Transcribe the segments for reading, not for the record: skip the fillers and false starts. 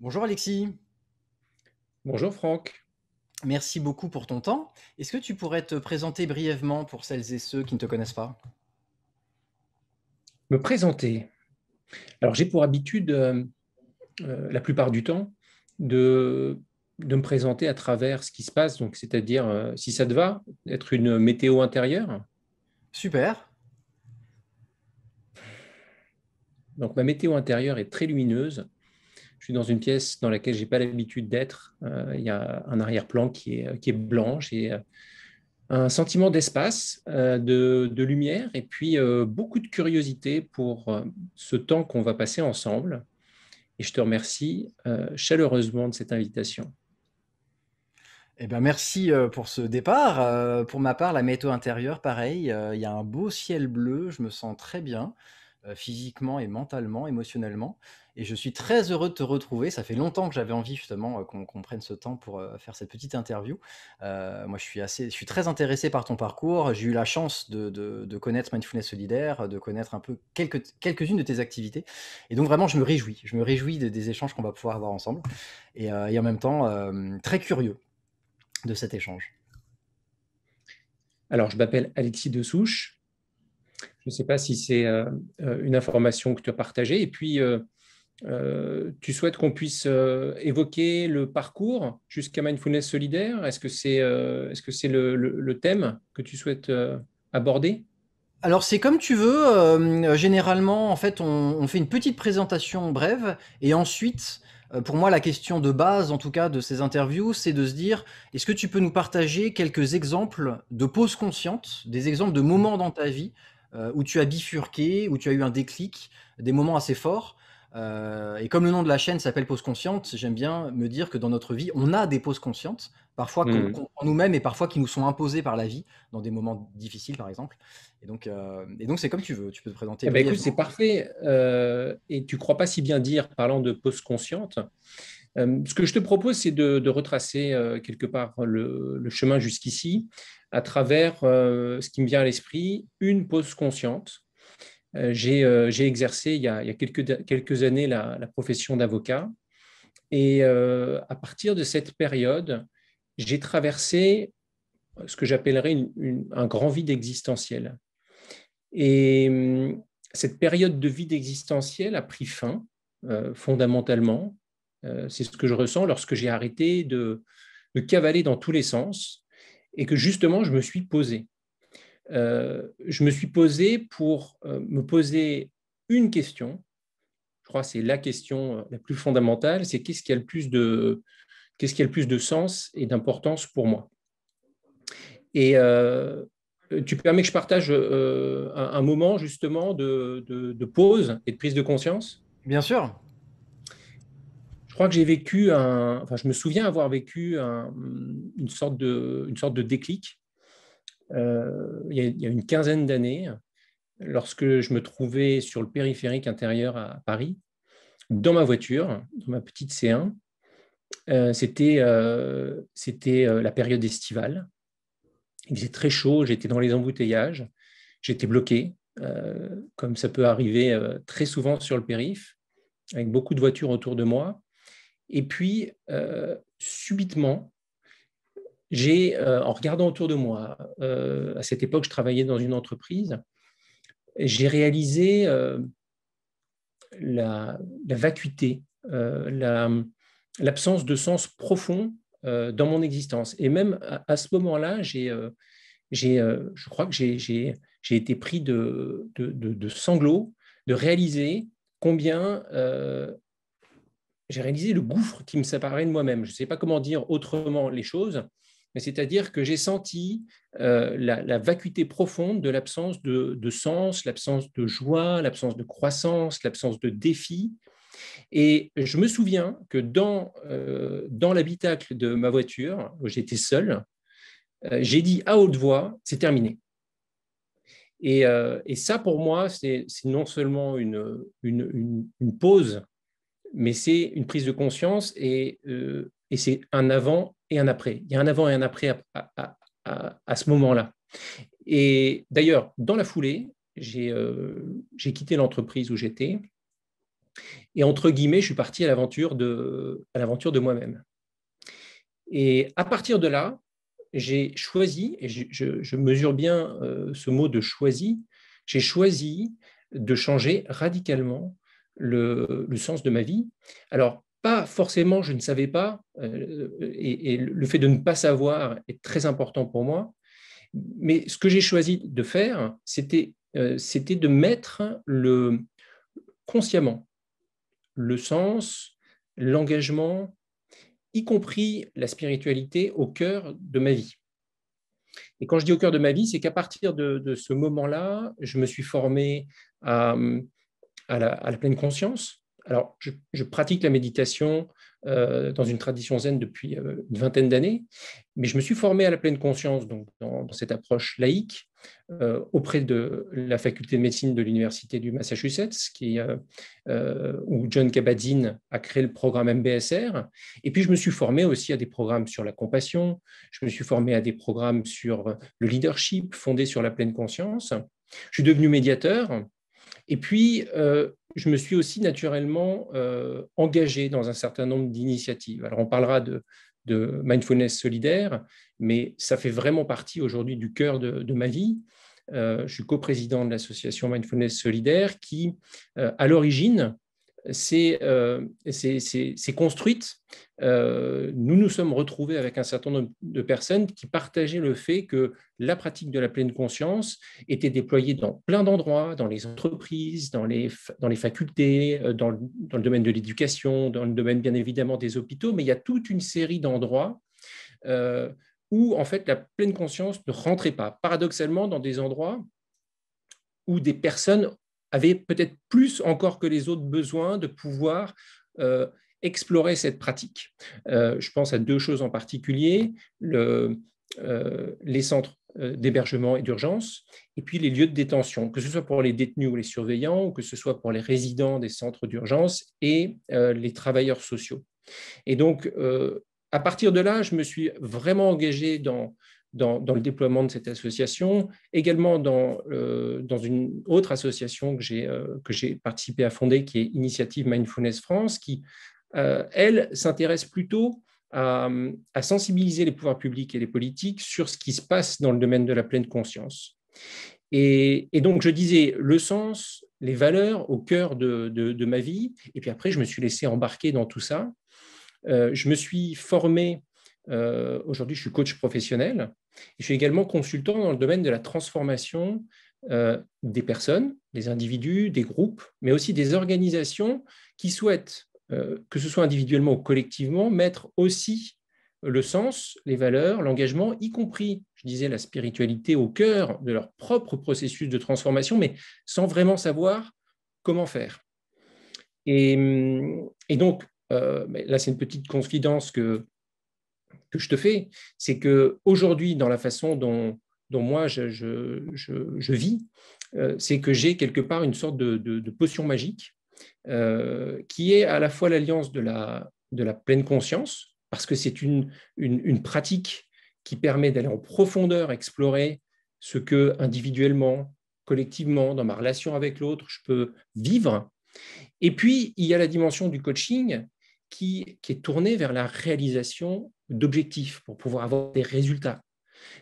Bonjour Alexis, Bonjour Franck. merci beaucoup pour ton temps. Est-ce que tu pourrais te présenter brièvement pour celles et ceux qui ne te connaissent pas? Me présenter. Alors j'ai pour habitude, la plupart du temps, de, de me présenter à travers ce qui se passe, donc c'est-à-dire, si ça te va, être une météo intérieure. Super. Donc ma météo intérieure est très lumineuse. Je suis dans une pièce dans laquelle j'ai pas l'habitude d'être. Il y a un arrière-plan qui est blanc. J'ai un sentiment d'espace, de lumière et puis beaucoup de curiosité pour ce temps qu'on va passer ensemble. Et je te remercie chaleureusement de cette invitation. Eh ben merci pour ce départ. Pour ma part, la météo intérieure, pareil, il y a un beau ciel bleu, je me sens très bien, physiquement et mentalement, émotionnellement. Et je suis très heureux de te retrouver. Ça fait longtemps que j'avais envie justement qu'on prenne ce temps pour faire cette petite interview. Moi, je suis très intéressé par ton parcours. J'ai eu la chance de connaître Mindfulness Solidaire, de connaître un peu quelques-unes de tes activités. Et donc vraiment, je me réjouis. Je me réjouis des échanges qu'on va pouvoir avoir ensemble. Et en même temps, très curieux de cet échange. Alors, je m'appelle Alexis Dessouche. Je ne sais pas si c'est une information que tu as partagée. Et puis, tu souhaites qu'on puisse évoquer le parcours jusqu'à Mindfulness Solidaire? Est-ce que c'est le thème que tu souhaites aborder? Alors c'est comme tu veux, généralement en fait on fait une petite présentation brève et ensuite, pour moi la question de base en tout cas de ces interviews, c'est de se dire: «Est-ce que tu peux nous partager quelques exemples de pauses conscientes, des exemples de moments dans ta vie, où tu as bifurqué, où tu as eu un déclic, des moments assez forts?» Et comme le nom de la chaîne s'appelle Pause consciente, j'aime bien me dire que dans notre vie, on a des pauses conscientes, parfois Hmm. qu'on prend nous-mêmes et parfois qui nous sont imposées par la vie, dans des moments difficiles par exemple. Et donc c'est comme tu veux, tu peux te présenter Eh ben, écoute, c'est brièvement. parfait. Et tu ne crois pas si bien dire, parlant de pause consciente. Ce que je te propose, c'est de retracer quelque part le chemin jusqu'ici à travers ce qui me vient à l'esprit, une pause consciente. J'ai exercé il y a quelques années la profession d'avocat et à partir de cette période, j'ai traversé ce que j'appellerais un grand vide existentiel. Et cette période de vide existentiel a pris fin fondamentalement. C'est ce que je ressens lorsque j'ai arrêté de cavaler dans tous les sens et que justement je me suis posé. Je me suis posé pour me poser une question. Je crois que c'est la question la plus fondamentale, c'est qu'est-ce qui a le plus de sens et d'importance pour moi. Et tu permets que je partage un moment justement de pause et de prise de conscience. Bien sûr. Je crois que enfin, je me souviens avoir vécu une sorte de déclic il y a une quinzaine d'années, lorsque je me trouvais sur le périphérique intérieur à Paris, dans ma voiture, dans ma petite C1. C'était la période estivale. Il faisait très chaud, j'étais dans les embouteillages, j'étais bloqué, comme ça peut arriver très souvent sur le périph', avec beaucoup de voitures autour de moi. Et puis, subitement, en regardant autour de moi, à cette époque, je travaillais dans une entreprise, j'ai réalisé la vacuité, l'absence de sens profond dans mon existence. Et même à ce moment-là, je crois que j'ai été pris de sanglots, de réaliser combien j'ai réalisé le gouffre qui me séparait de moi-même. Je ne sais pas comment dire autrement les choses, mais c'est-à-dire que j'ai senti la vacuité profonde de l'absence de sens, l'absence de joie, l'absence de croissance, l'absence de défi. Et je me souviens que dans l'habitacle de ma voiture, où j'étais seul, j'ai dit à haute voix, c'est terminé. Et ça, pour moi, c'est non seulement une pause, mais c'est une prise de conscience et c'est un avant et un après. Il y a un avant et un après à ce moment-là. Et d'ailleurs, dans la foulée, j'ai quitté l'entreprise où j'étais Et entre guillemets, je suis parti à l'aventure de moi-même. Et à partir de là, j'ai choisi, et je mesure bien ce mot de choisi, j'ai choisi de changer radicalement le sens de ma vie. Alors, pas forcément, je ne savais pas, et le fait de ne pas savoir est très important pour moi, mais ce que j'ai choisi de faire, c'était de mettre consciemment le sens, l'engagement, y compris la spiritualité, au cœur de ma vie. Et quand je dis au cœur de ma vie, c'est qu'à partir de ce moment-là, je me suis formé à, à la pleine conscience. Alors, je pratique la méditation dans une tradition zen depuis une vingtaine d'années, mais je me suis formé à la pleine conscience donc dans cette approche laïque auprès de la faculté de médecine de l'Université du Massachusetts, où John Kabat-Zinn a créé le programme MBSR. Et puis, je me suis formé aussi à des programmes sur la compassion, je me suis formé à des programmes sur le leadership fondé sur la pleine conscience. Je suis devenu médiateur. Et puis, je me suis aussi naturellement engagé dans un certain nombre d'initiatives. Alors, on parlera de mindfulness solidaire, mais ça fait vraiment partie aujourd'hui du cœur de ma vie. Je suis coprésident de l'association Mindfulness Solidaire qui, à l'origine, s'est construite. Nous nous sommes retrouvés avec un certain nombre de personnes qui partageaient le fait que la pratique de la pleine conscience était déployée dans plein d'endroits, dans les entreprises, dans les facultés, dans le domaine de l'éducation, dans le domaine bien évidemment des hôpitaux, mais il y a toute une série d'endroits où en fait la pleine conscience ne rentrait pas. Paradoxalement, dans des endroits où des personnes avaient peut-être plus encore que les autres besoin de pouvoir explorer cette pratique. Je pense à deux choses en particulier, les centres d'hébergement et d'urgence, et puis les lieux de détention, que ce soit pour les détenus ou les surveillants, ou que ce soit pour les résidents des centres d'urgence et les travailleurs sociaux. Et donc, à partir de là, je me suis vraiment engagé dans le déploiement de cette association, également dans une autre association que j'ai participé à fonder, qui est Initiative Mindfulness France, qui, elle, s'intéresse plutôt à sensibiliser les pouvoirs publics et les politiques sur ce qui se passe dans le domaine de la pleine conscience. Et donc, je disais le sens, les valeurs au cœur de ma vie, et puis après, je me suis laissé embarquer dans tout ça. Je me suis formé, aujourd'hui je suis coach professionnel, et je suis également consultant dans le domaine de la transformation des personnes, des individus, des groupes, mais aussi des organisations qui souhaitent, que ce soit individuellement ou collectivement, mettre aussi le sens, les valeurs, l'engagement, y compris, je disais, la spiritualité au cœur de leur propre processus de transformation, mais sans vraiment savoir comment faire. Et donc, là, c'est une petite confidence que je te fais, c'est qu'aujourd'hui, dans la façon dont moi je vis, c'est que j'ai quelque part une sorte de potion magique qui est à la fois l'alliance de la pleine conscience, parce que c'est une pratique qui permet d'aller en profondeur explorer ce que individuellement, collectivement, dans ma relation avec l'autre, je peux vivre. Et puis, il y a la dimension du coaching qui est tournée vers la réalisation d'objectifs pour pouvoir avoir des résultats.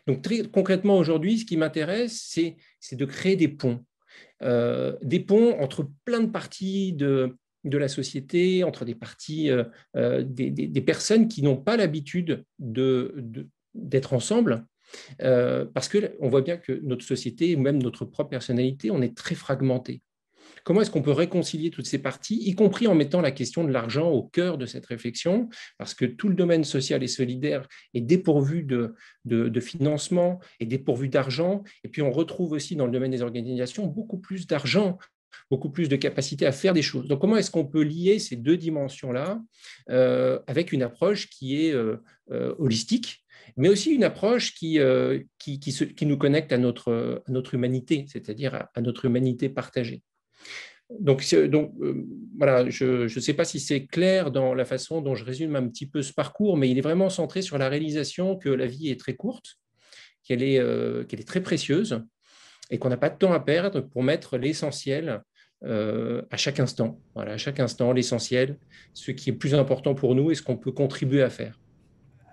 Donc, très concrètement, aujourd'hui, ce qui m'intéresse, c'est de créer des ponts entre plein de parties de la société, entre des parties, des personnes qui n'ont pas l'habitude d'être ensemble, parce qu'on voit bien que notre société, même notre propre personnalité, on est très fragmenté. Comment est-ce qu'on peut réconcilier toutes ces parties, y compris en mettant la question de l'argent au cœur de cette réflexion, parce que tout le domaine social et solidaire est dépourvu de financement, est dépourvu d'argent, et puis on retrouve aussi dans le domaine des organisations beaucoup plus d'argent, beaucoup plus de capacité à faire des choses. Donc comment est-ce qu'on peut lier ces deux dimensions-là avec une approche qui est holistique, mais aussi une approche qui nous connecte à notre humanité, c'est-à-dire à notre humanité partagée. Donc voilà, je ne sais pas si c'est clair dans la façon dont je résume un petit peu ce parcours, mais il est vraiment centré sur la réalisation que la vie est très courte, qu'elle est très précieuse et qu'on n'a pas de temps à perdre pour mettre l'essentiel à chaque instant. Voilà, à chaque instant, l'essentiel, ce qui est plus important pour nous et ce qu'on peut contribuer à faire.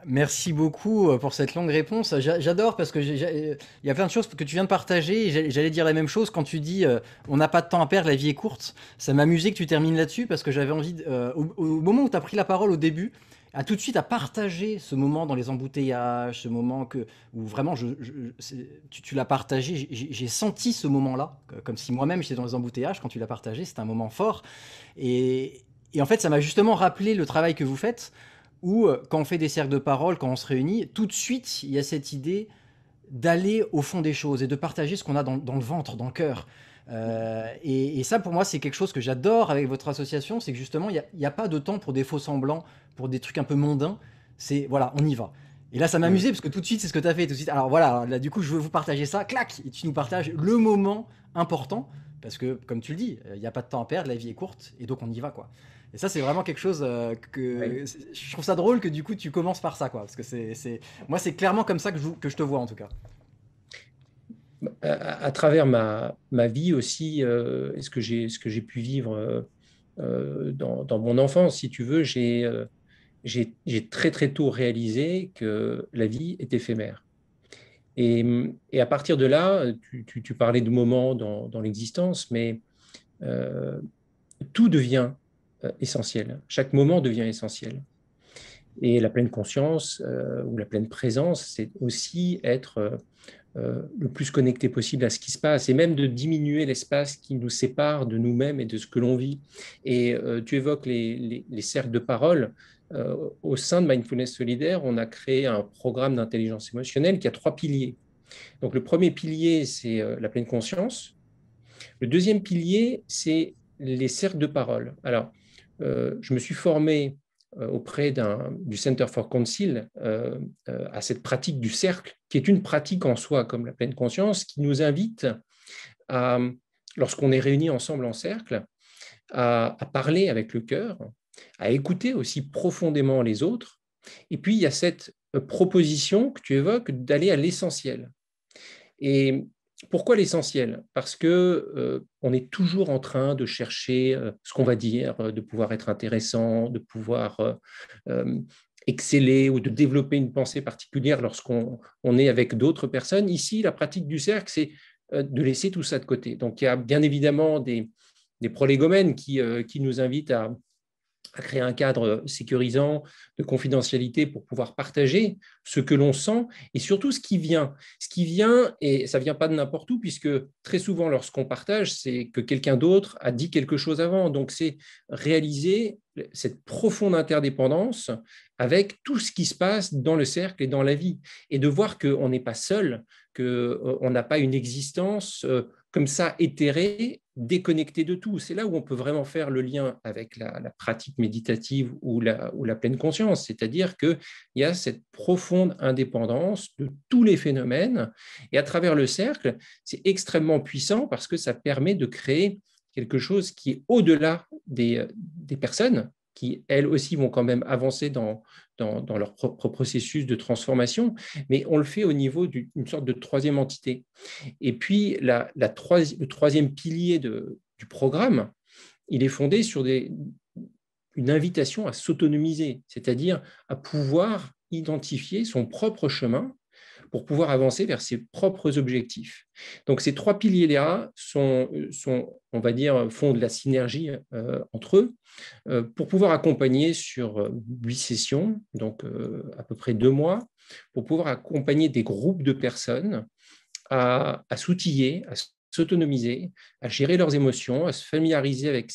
Merci beaucoup pour cette longue réponse. J'adore parce que il y a plein de choses que tu viens de partager. Et j'allais dire la même chose quand tu dis on n'a pas de temps à perdre, la vie est courte. Ça m'amusait que tu termines là-dessus parce que j'avais envie, au moment où tu as pris la parole au début, à tout de suite à partager ce moment dans les embouteillages, ce moment où vraiment tu l'as partagé. J'ai senti ce moment-là, comme si moi-même j'étais dans les embouteillages quand tu l'as partagé. C'était un moment fort. Et, et en fait, ça m'a justement rappelé le travail que vous faites où quand on fait des cercles de parole, quand on se réunit, tout de suite, il y a cette idée d'aller au fond des choses et de partager ce qu'on a dans le ventre, dans le cœur. Et ça, pour moi, c'est quelque chose que j'adore avec votre association, c'est que justement, il n'y a pas de temps pour des faux semblants, pour des trucs un peu mondains. C'est, voilà, on y va. Et là, ça Mm. m'amusait parce que tout de suite, c'est ce que tu as fait. Tout de suite. Alors voilà, là, du coup, je veux vous partager ça. Clac. Et tu nous partages le moment important. Parce que, comme tu le dis, il n'y a pas de temps à perdre, la vie est courte. Et donc, on y va, quoi. Et ça, c'est vraiment quelque chose Oui. que. Je trouve ça drôle que du coup, tu commences par ça, quoi. Parce que moi, c'est clairement comme ça que je te vois, en tout cas. À travers ma vie aussi, et ce que j'ai pu vivre dans mon enfance, si tu veux, j'ai très très tôt réalisé que la vie est éphémère. Et à partir de là, tu parlais de moments dans l'existence, mais euh, tout devient essentiel. Chaque moment devient essentiel. Et la pleine conscience ou la pleine présence, c'est aussi être le plus connecté possible à ce qui se passe et même de diminuer l'espace qui nous sépare de nous-mêmes et de ce que l'on vit. Et tu évoques les cercles de parole. Au sein de Mindfulness Solidaire, on a créé un programme d'intelligence émotionnelle qui a trois piliers. Donc le premier pilier, c'est la pleine conscience. Le deuxième pilier, c'est les cercles de parole. Alors, je me suis formé auprès du Center for Council à cette pratique du cercle, qui est une pratique en soi, comme la pleine conscience, qui nous invite à, lorsqu'on est réunis ensemble en cercle, à parler avec le cœur, à écouter aussi profondément les autres. Et puis, il y a cette proposition que tu évoques d'aller à l'essentiel. Et pourquoi l'essentiel? Parce que on est toujours en train de chercher ce qu'on va dire, de pouvoir être intéressant, de pouvoir exceller ou de développer une pensée particulière lorsqu'on est avec d'autres personnes. Ici, la pratique du cercle, c'est de laisser tout ça de côté. Donc, il y a bien évidemment des prolégomènes qui nous invitent à créer un cadre sécurisant de confidentialité pour pouvoir partager ce que l'on sent et surtout ce qui vient. Ce qui vient, et ça ne vient pas de n'importe où, puisque très souvent, lorsqu'on partage, c'est que quelqu'un d'autre a dit quelque chose avant. Donc, c'est réaliser cette profonde interdépendance avec tout ce qui se passe dans le cercle et dans la vie, et de voir qu'on n'est pas seul, qu'on n'a pas une existence comme ça éthérée, déconnecté de tout. C'est là où on peut vraiment faire le lien avec la pratique méditative ou la pleine conscience, c'est-à-dire qu'il y a cette profonde indépendance de tous les phénomènes, et à travers le cercle, c'est extrêmement puissant parce que ça permet de créer quelque chose qui est au-delà des personnes qui, elles aussi, vont quand même avancer dans leur propre processus de transformation, mais on le fait au niveau d'une sorte de troisième entité. Et puis, le troisième pilier du programme, il est fondé sur une invitation à s'autonomiser, c'est-à-dire à pouvoir identifier son propre chemin pour pouvoir avancer vers ses propres objectifs. Donc ces trois piliers-là on va dire, font de la synergie entre eux pour pouvoir accompagner sur 8 sessions, donc à peu près 2 mois, pour pouvoir accompagner des groupes de personnes à s'outiller, à s'autonomiser, à gérer leurs émotions, à se familiariser avec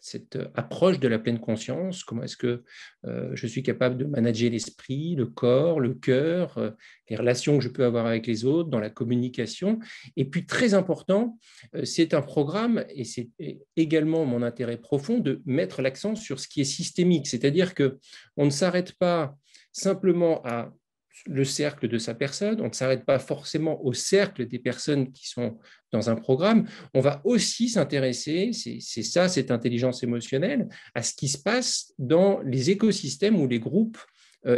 cette approche de la pleine conscience, comment est-ce que je suis capable de manager l'esprit, le corps, le cœur, les relations que je peux avoir avec les autres, dans la communication. Et puis, très important, c'est un programme, et c'est également mon intérêt profond, de mettre l'accent sur ce qui est systémique, c'est-à-dire qu'on ne s'arrête pas simplement à le cercle de sa personne, on ne s'arrête pas forcément au cercle des personnes qui sont dans un programme, on va aussi s'intéresser, c'est ça, cette intelligence émotionnelle, à ce qui se passe dans les écosystèmes où les groupes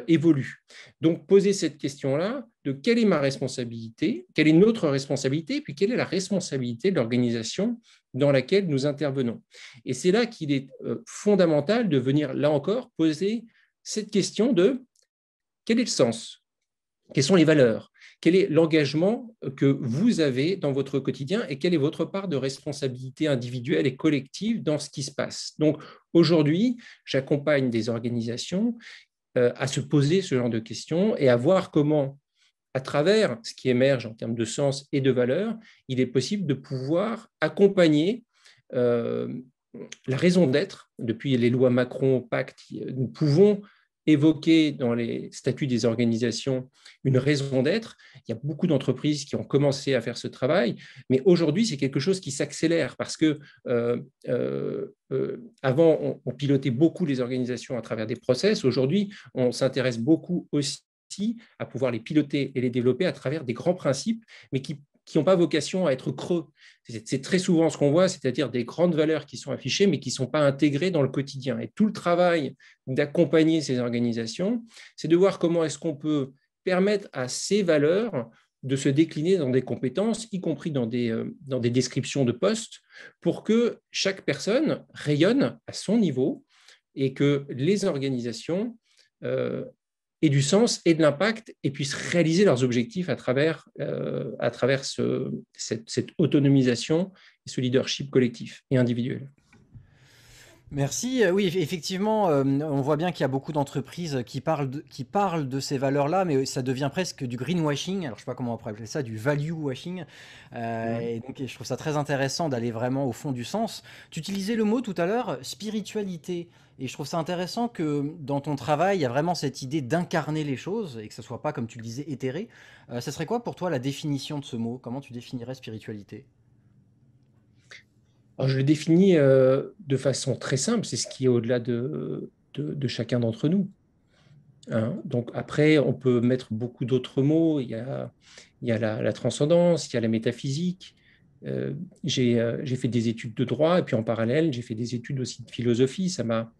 évoluent. Donc, poser cette question-là de quelle est ma responsabilité, quelle est notre responsabilité, puis quelle est la responsabilité de l'organisation dans laquelle nous intervenons. Et c'est là qu'il est fondamental de venir, là encore, poser cette question de quel est le sens? Quelles sont les valeurs? Quel est l'engagement que vous avez dans votre quotidien et quelle est votre part de responsabilité individuelle et collective dans ce qui se passe? Donc aujourd'hui, j'accompagne des organisations à se poser ce genre de questions et à voir comment, à travers ce qui émerge en termes de sens et de valeur, il est possible de pouvoir accompagner euh, la raison d'être. Depuis les lois Macron, Pacte, nous pouvons évoquer dans les statuts des organisations une raison d'être. Il y a beaucoup d'entreprises qui ont commencé à faire ce travail, mais aujourd'hui, c'est quelque chose qui s'accélère parce que avant, on pilotait beaucoup les organisations à travers des process. Aujourd'hui, on s'intéresse beaucoup aussi à pouvoir les piloter et les développer à travers des grands principes, mais qui n'ont pas vocation à être creux. C'est très souvent ce qu'on voit, c'est-à-dire des grandes valeurs qui sont affichées, mais qui ne sont pas intégrées dans le quotidien. Et tout le travail d'accompagner ces organisations, c'est de voir comment est-ce qu'on peut permettre à ces valeurs de se décliner dans des compétences, y compris dans des descriptions de postes, pour que chaque personne rayonne à son niveau et que les organisations aient du sens et de l'impact et puissent réaliser leurs objectifs à travers cette autonomisation et ce leadership collectif et individuel. Merci. Oui, effectivement, on voit bien qu'il y a beaucoup d'entreprises qui parlent de ces valeurs-là, mais ça devient presque du greenwashing. Alors, je ne sais pas comment on pourrait appeler ça, du value washing. Et donc, je trouve ça très intéressant d'aller vraiment au fond du sens. Tu utilisais le mot tout à l'heure, spiritualité. Et je trouve ça intéressant que dans ton travail, il y a vraiment cette idée d'incarner les choses et que ce ne soit pas, comme tu le disais, éthéré. Ça serait quoi pour toi la définition de ce mot? Comment tu définirais spiritualité? Alors, je le définis de façon très simple, c'est ce qui est au-delà de chacun d'entre nous. Hein. Donc après, on peut mettre beaucoup d'autres mots. Il y a la transcendance, il y a la métaphysique. J'ai fait des études de droit et puis en parallèle, j'ai fait des études aussi de philosophie. Ça m'a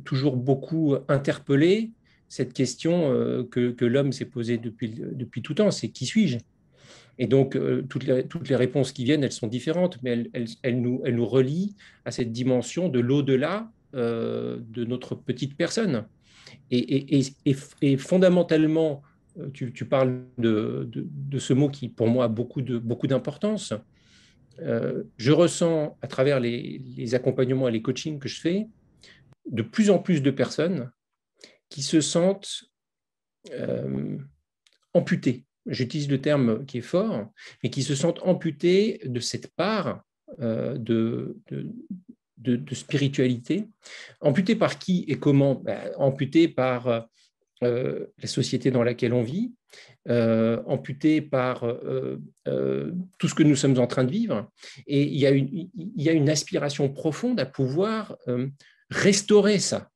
toujours beaucoup interpellé, cette question que l'homme s'est posée depuis tout temps, c'est qui suis-je? Et donc, toutes les réponses qui viennent, elles sont différentes, mais elles nous relient à cette dimension de l'au-delà de notre petite personne. Et fondamentalement, tu parles de ce mot qui, pour moi, a beaucoup d'importance. Je ressens, à travers les accompagnements et les coachings que je fais, de plus en plus de personnes qui se sentent amputées. J'utilise le terme qui est fort, mais qui se sentent amputées de cette part de spiritualité. Amputées par qui et comment? Amputées par la société dans laquelle on vit, amputées par tout ce que nous sommes en train de vivre. Et il y a une aspiration profonde à pouvoir restaurer ça,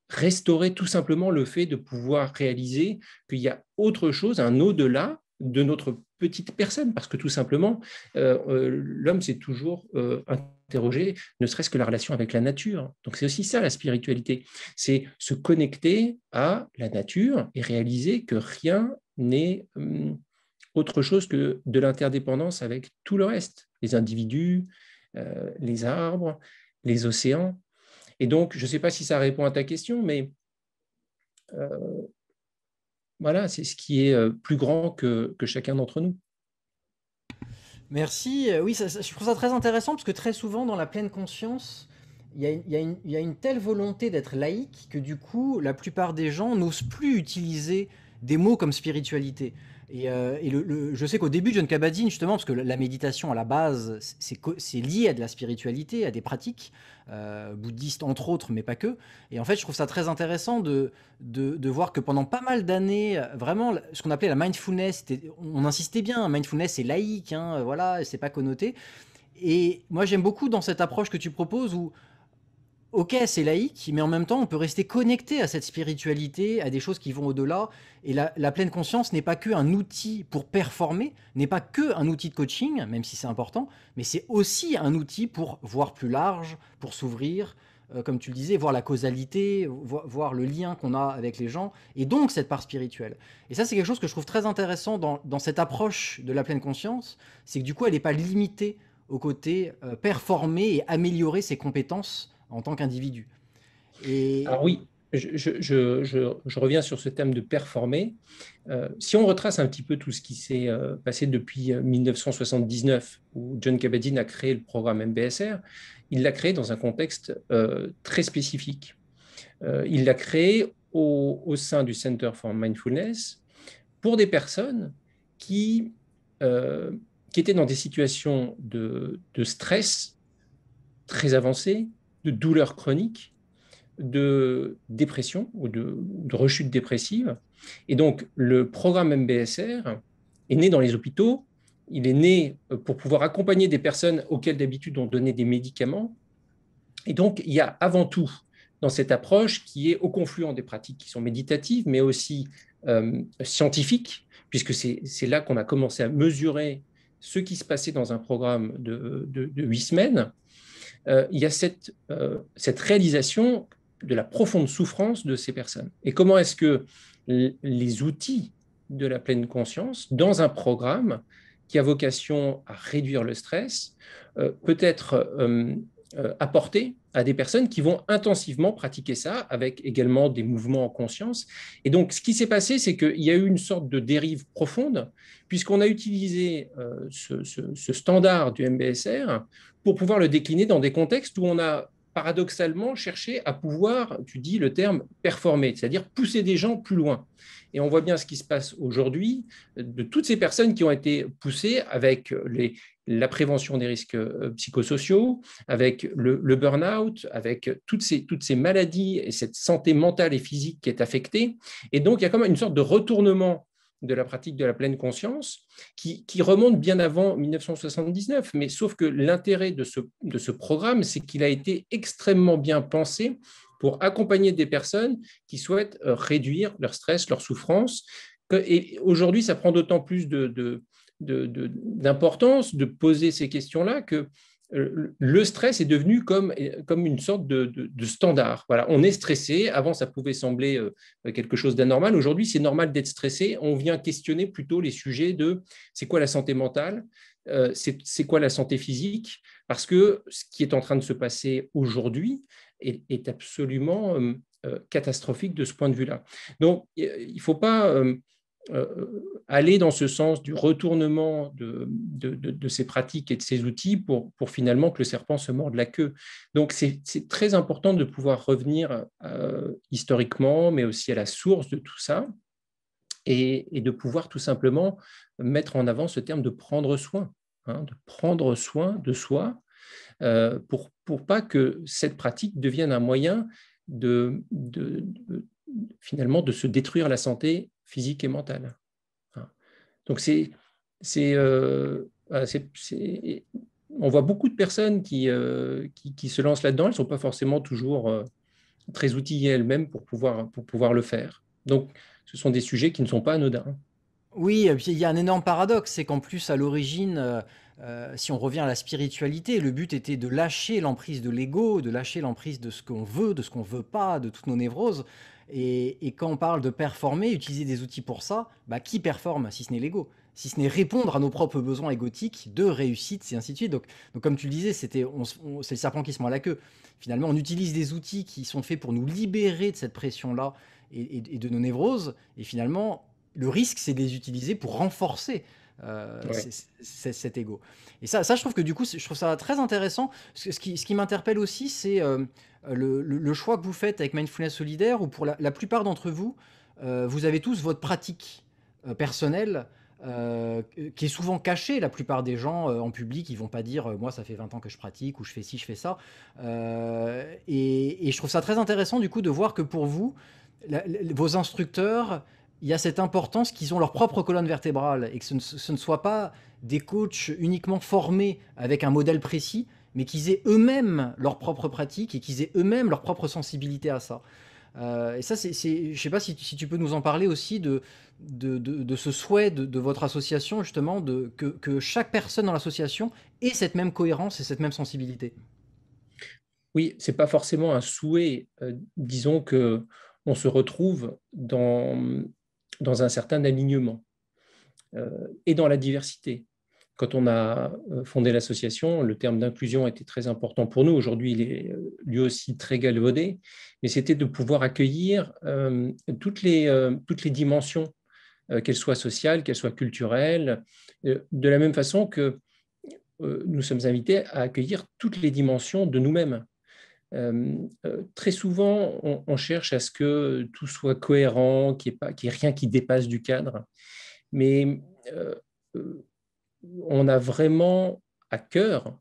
restaurer tout simplement le fait de pouvoir réaliser qu'il y a autre chose, un au-delà de notre petite personne, parce que tout simplement, l'homme s'est toujours interrogé, ne serait-ce que la relation avec la nature. Donc c'est aussi ça la spiritualité, c'est se connecter à la nature et réaliser que rien n'est autre chose que de l'interdépendance avec tout le reste, les individus, les arbres, les océans. Et donc, je ne sais pas si ça répond à ta question, mais voilà, c'est ce qui est plus grand que chacun d'entre nous. Merci. Oui, je trouve ça très intéressant parce que très souvent, dans la pleine conscience, il y a une telle volonté d'être laïque que du coup, la plupart des gens n'osent plus utiliser des mots comme spiritualité. Je sais qu'au début de John Kabat-Zinn, justement, parce que la méditation à la base, c'est lié à de la spiritualité, à des pratiques bouddhistes entre autres, mais pas que. Et en fait, je trouve ça très intéressant de voir que pendant pas mal d'années, vraiment, ce qu'on appelait la mindfulness, on insistait bien, mindfulness c'est laïque, hein, voilà, c'est pas connoté. Et moi, j'aime beaucoup dans cette approche que tu proposes où ok, c'est laïque, mais en même temps, on peut rester connecté à cette spiritualité, à des choses qui vont au-delà. Et la pleine conscience n'est pas que un outil pour performer, n'est pas que un outil de coaching, même si c'est important, mais c'est aussi un outil pour voir plus large, pour s'ouvrir, comme tu le disais, voir la causalité, voir le lien qu'on a avec les gens, et donc cette part spirituelle. Et ça, c'est quelque chose que je trouve très intéressant dans cette approche de la pleine conscience, c'est que du coup, elle n'est pas limitée au côté performer et améliorer ses compétences en tant qu'individu. Et Alors oui, je reviens sur ce thème de performer. Si on retrace un petit peu tout ce qui s'est passé depuis 1979, où John Kabat-Zinn a créé le programme MBSR, il l'a créé dans un contexte très spécifique. Il l'a créé au sein du Center for Mindfulness pour des personnes qui, euh, qui étaient dans des situations de stress très avancées, de douleurs chroniques, de dépression ou de rechute dépressive. Et donc, le programme MBSR est né dans les hôpitaux. Il est né pour pouvoir accompagner des personnes auxquelles d'habitude on donnait des médicaments. Et donc, il y a avant tout dans cette approche qui est au confluent des pratiques qui sont méditatives, mais aussi scientifiques, puisque c'est là qu'on a commencé à mesurer ce qui se passait dans un programme de 8 semaines. Il y a cette réalisation de la profonde souffrance de ces personnes. Et comment est-ce que les outils de la pleine conscience, dans un programme qui a vocation à réduire le stress, peut être apporté à des personnes qui vont intensivement pratiquer ça, avec également des mouvements en conscience. Et donc, ce qui s'est passé, c'est qu'il y a eu une sorte de dérive profonde, puisqu'on a utilisé ce standard du MBSR pour pouvoir le décliner dans des contextes où on a paradoxalement cherché à pouvoir, tu dis le terme, performer, c'est-à-dire pousser des gens plus loin. Et on voit bien ce qui se passe aujourd'hui de toutes ces personnes qui ont été poussées avec la prévention des risques psychosociaux, avec le burn-out, avec toutes ces maladies et cette santé mentale et physique qui est affectée. Et donc, il y a comme une sorte de retournement de la pratique de la pleine conscience qui remonte bien avant 1979. Mais sauf que l'intérêt de ce programme, c'est qu'il a été extrêmement bien pensé pour accompagner des personnes qui souhaitent réduire leur stress, leur souffrance. Et aujourd'hui, ça prend d'autant plus d'importance de poser ces questions-là que le stress est devenu comme une sorte de standard. Voilà, on est stressé. Avant, ça pouvait sembler quelque chose d'anormal. Aujourd'hui, c'est normal d'être stressé. On vient questionner plutôt les sujets de c'est quoi la santé mentale, c'est quoi la santé physique, parce que ce qui est en train de se passer aujourd'hui est absolument catastrophique de ce point de vue-là. Donc, il ne faut pas aller dans ce sens du retournement de ces pratiques et de ces outils pour finalement que le serpent se morde la queue. Donc, c'est très important de pouvoir revenir historiquement, mais aussi à la source de tout ça, et de pouvoir tout simplement mettre en avant ce terme de prendre soin, hein, de prendre soin de soi, pour pas que cette pratique devienne un moyen finalement de se détruire la santé physique et mentale. Donc on voit beaucoup de personnes qui se lancent là-dedans. Elles ne sont pas forcément toujours très outillées elles-mêmes pour pouvoir le faire. Donc, ce sont des sujets qui ne sont pas anodins. oui, et puis il y a un énorme paradoxe, c'est qu'en plus à l'origine, si on revient à la spiritualité, le but était de lâcher l'emprise de l'ego, de lâcher l'emprise de ce qu'on veut, de ce qu'on veut pas, de toutes nos névroses. Et quand on parle de performer, utiliser des outils pour ça, bah, qui performe si ce n'est l'ego? Si ce n'est répondre à nos propres besoins égotiques de réussite, et ainsi de suite. Donc comme tu le disais, c'est le serpent qui se mord la queue. Finalement, on utilise des outils qui sont faits pour nous libérer de cette pression-là et de nos névroses. Et finalement, le risque, c'est de les utiliser pour renforcer Ouais. cet ego. Et ça, je trouve que du coup, je trouve ça très intéressant. Ce qui m'interpelle aussi, c'est le choix que vous faites avec Mindfulness Solidaire, où pour la plupart d'entre vous, vous avez tous votre pratique personnelle qui est souvent cachée. La plupart des gens en public, ils vont pas dire moi, ça fait 20 ans que je pratique, ou je fais ci, je fais ça. Et je trouve ça très intéressant du coup de voir que pour vous, vos instructeurs, il y a cette importance qu'ils ont leur propre colonne vertébrale et que ce ne soit pas des coachs uniquement formés avec un modèle précis, mais qu'ils aient eux-mêmes leur propre pratique et qu'ils aient eux-mêmes leur propre sensibilité à ça. Et ça, je ne sais pas si tu peux nous en parler aussi de ce souhait de votre association, justement, que chaque personne dans l'association ait cette même cohérence et cette même sensibilité. Oui, c'est pas forcément un souhait. Disons que on se retrouve dans un certain alignement et dans la diversité. Quand on a fondé l'association, le terme d'inclusion était très important pour nous. Aujourd'hui, il est lui aussi très galvaudé, mais c'était de pouvoir accueillir toutes les dimensions, qu'elles soient sociales, qu'elles soient culturelles, de la même façon que nous sommes invités à accueillir toutes les dimensions de nous-mêmes. Très souvent, on cherche à ce que tout soit cohérent, qu'il n'y ait rien qui dépasse du cadre, mais euh, on a vraiment à cœur,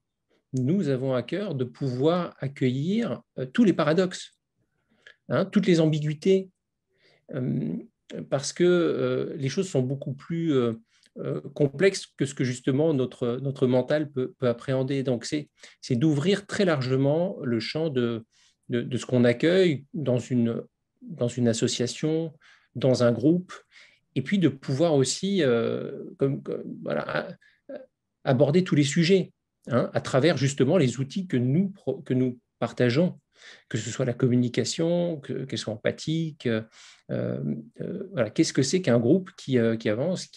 nous avons à cœur de pouvoir accueillir tous les paradoxes, hein, toutes les ambiguïtés, euh, parce que les choses sont beaucoup plus complexes que ce que justement notre mental peut appréhender. Donc, c'est d'ouvrir très largement le champ de ce qu'on accueille dans une association, dans un groupe, et puis de pouvoir aussi voilà, aborder tous les sujets, hein, à travers justement les outils que nous partageons, que ce soit la communication, qu'elle soit empathique. Voilà. Qu'est-ce que c'est qu'un groupe qui avance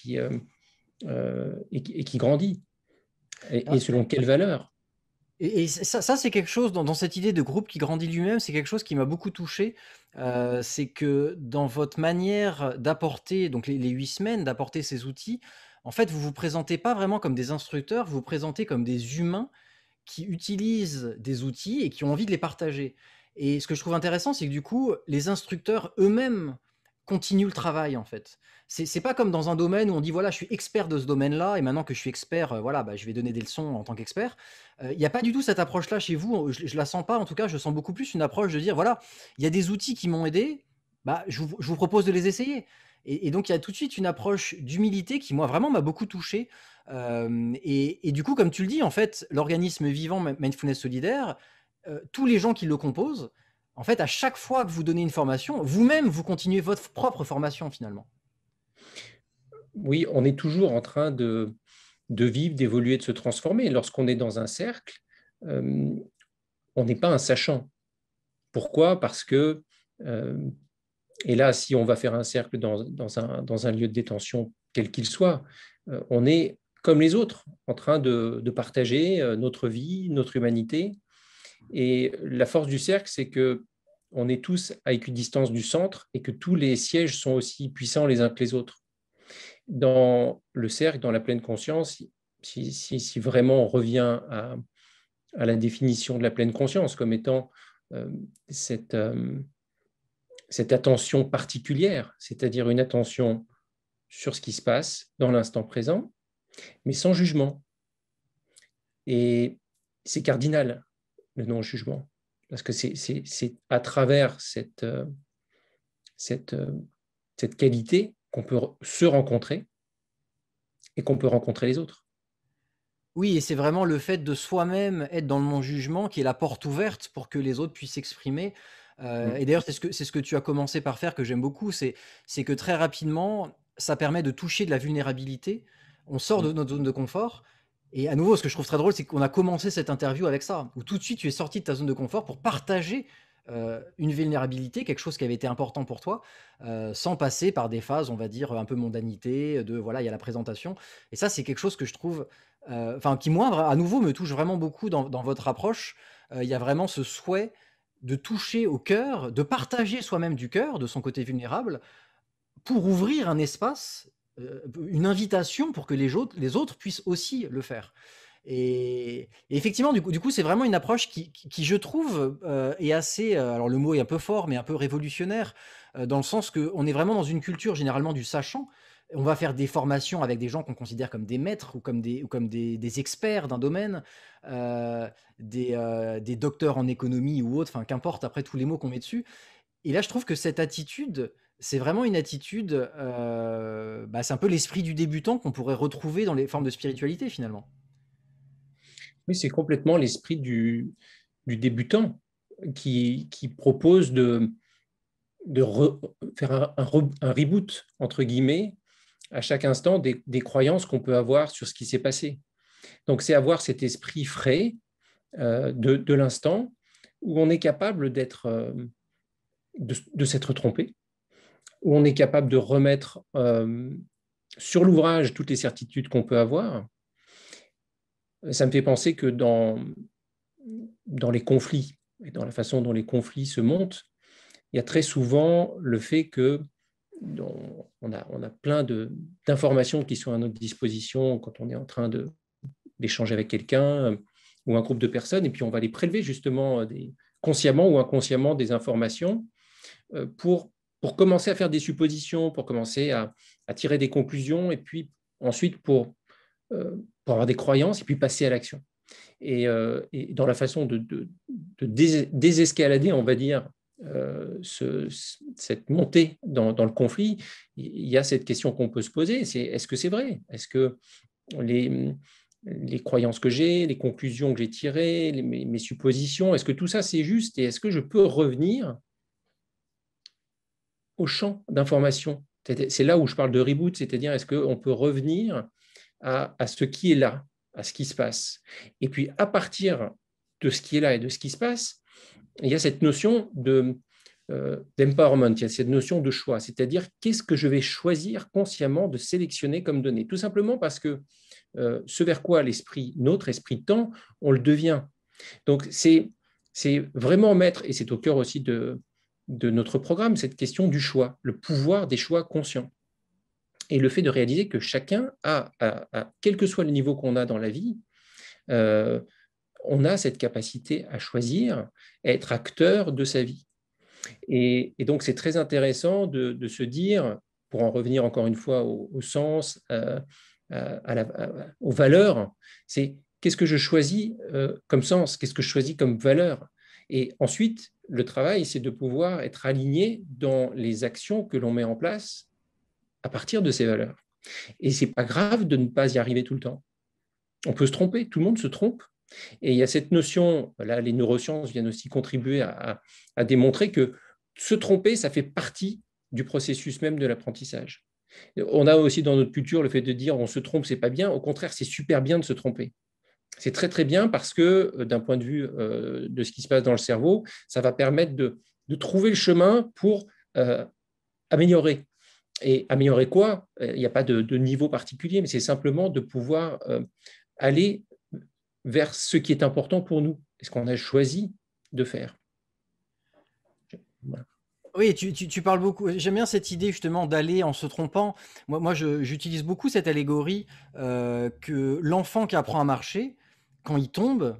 et qui grandit et selon quelles valeurs? Et ça, c'est quelque chose dans cette idée de groupe qui grandit lui-même, c'est quelque chose qui m'a beaucoup touché. C'est que dans votre manière d'apporter, donc les 8 semaines, d'apporter ces outils, en fait, vous vous présentez pas vraiment comme des instructeurs, vous vous présentez comme des humains qui utilisent des outils et qui ont envie de les partager. Et ce que je trouve intéressant, c'est que du coup, les instructeurs eux-mêmes continuent le travail en fait. C'est pas comme dans un domaine où on dit voilà, je suis expert de ce domaine-là et maintenant que je suis expert, voilà, bah, je vais donner des leçons en tant qu'expert. Il n'y a pas du tout cette approche-là chez vous. Je la sens pas. En tout cas, je sens beaucoup plus une approche de dire voilà, il y a des outils qui m'ont aidé. Bah, je vous propose de les essayer. Et donc il y a tout de suite une approche d'humilité qui moi vraiment m'a beaucoup touché. Et du coup, comme tu le dis, en fait, l'organisme vivant Mindfulness Solidaire, tous les gens qui le composent, en fait, à chaque fois que vous donnez une formation, vous-même, vous continuez votre propre formation finalement. Oui, on est toujours en train de vivre, d'évoluer, de se transformer. Lorsqu'on est dans un cercle, euh, on n'est pas un sachant. Pourquoi? Parce que, euh, et là, si on va faire un cercle dans un lieu de détention, quel qu'il soit, on est comme les autres, en train de partager notre vie, notre humanité. Et la force du cercle, c'est que on est tous à équidistance du centre et que tous les sièges sont aussi puissants les uns que les autres. Dans le cercle, dans la pleine conscience, si vraiment on revient à la définition de la pleine conscience comme étant euh, cette, euh, cette attention particulière, c'est-à-dire une attention sur ce qui se passe dans l'instant présent, mais sans jugement. Et c'est cardinal, le non-jugement, parce que c'est à travers cette, cette qualité qu'on peut se rencontrer et qu'on peut rencontrer les autres. Oui, et c'est vraiment le fait de soi-même être dans le non-jugement qui est la porte ouverte pour que les autres puissent s'exprimer. Et d'ailleurs, c'est ce que tu as commencé par faire que j'aime beaucoup, c'est que très rapidement, ça permet de toucher de la vulnérabilité. On sort de notre zone de confort. Et à nouveau, ce que je trouve très drôle, c'est qu'on a commencé cette interview avec ça, où tout de suite tu es sorti de ta zone de confort pour partager une vulnérabilité, quelque chose qui avait été important pour toi, sans passer par des phases, on va dire, un peu mondanité, de voilà, il y a la présentation. Et ça, c'est quelque chose que je trouve enfin, qui moi, à nouveau, me touche vraiment beaucoup dans votre approche. Il y a vraiment ce souhait de toucher au cœur, de partager soi-même du cœur, de son côté vulnérable, pour ouvrir un espace, une invitation pour que les autres puissent aussi le faire. Et effectivement, du coup, c'est vraiment une approche qui, je trouve, est assez, alors le mot est un peu fort, mais un peu révolutionnaire, dans le sens qu'on est vraiment dans une culture généralement du sachant. On va faire des formations avec des gens qu'on considère comme des maîtres ou comme des experts d'un domaine, des docteurs en économie ou autres, enfin qu'importe après tous les mots qu'on met dessus. Et là, je trouve que cette attitude, c'est vraiment une attitude, bah, c'est un peu l'esprit du débutant qu'on pourrait retrouver dans les formes de spiritualité finalement. Oui, c'est complètement l'esprit du débutant qui propose de faire un reboot, entre guillemets, à chaque instant des croyances qu'on peut avoir sur ce qui s'est passé. Donc, c'est avoir cet esprit frais de l'instant, où on est capable de s'être trompé, où on est capable de remettre sur l'ouvrage toutes les certitudes qu'on peut avoir. Ça me fait penser que dans les conflits et dans la façon dont les conflits se montent, il y a très souvent le fait que on a plein d'informations qui sont à notre disposition quand on est en train d'échanger avec quelqu'un ou un groupe de personnes, et puis on va les prélever justement consciemment ou inconsciemment des informations pour commencer à faire des suppositions, pour commencer à tirer des conclusions, et puis ensuite pour avoir des croyances, et puis passer à l'action. Et dans la façon de désescalader, on va dire, cette montée dans le conflit, il y a cette question qu'on peut se poser, c'est est-ce que c'est vrai? Est-ce que les croyances que j'ai, les conclusions que j'ai tirées, mes suppositions, est-ce que tout ça c'est juste, et est-ce que je peux revenir au champ d'information? C'est là où je parle de reboot, c'est-à-dire est-ce qu'on peut revenir à ce qui est là, à ce qui se passe. Et puis à partir de ce qui est là et de ce qui se passe, il y a cette notion d'empowerment, il y a cette notion de choix, c'est-à-dire qu'est-ce que je vais choisir consciemment de sélectionner comme données, tout simplement parce que ce vers quoi notre esprit tend, on le devient. Donc c'est vraiment mettre, et c'est au cœur aussi de notre programme, cette question du choix, le pouvoir des choix conscients. Et le fait de réaliser que chacun quel que soit le niveau qu'on a dans la vie, on a cette capacité à choisir, à être acteur de sa vie. Et donc, c'est très intéressant de se dire, pour en revenir encore une fois au sens, aux valeurs, c'est qu'est-ce que je choisis comme sens, qu'est-ce que je choisis comme valeur. Et ensuite, le travail, c'est de pouvoir être aligné dans les actions que l'on met en place à partir de ces valeurs. Et c'est pas grave de ne pas y arriver tout le temps. On peut se tromper, tout le monde se trompe. Et il y a cette notion, là, les neurosciences viennent aussi contribuer à démontrer que se tromper, ça fait partie du processus même de l'apprentissage. On a aussi dans notre culture le fait de dire on se trompe, c'est pas bien. Au contraire, c'est super bien de se tromper. C'est très très bien parce que d'un point de vue de ce qui se passe dans le cerveau, ça va permettre de trouver le chemin pour améliorer. Et améliorer quoi? Il n'y a pas de niveau particulier, mais c'est simplement de pouvoir aller vers ce qui est important pour nous, et ce qu'on a choisi de faire. Voilà. Oui, tu parles beaucoup. J'aime bien cette idée justement d'aller en se trompant. Moi j'utilise beaucoup cette allégorie que l'enfant qui apprend à marcher, quand il tombe,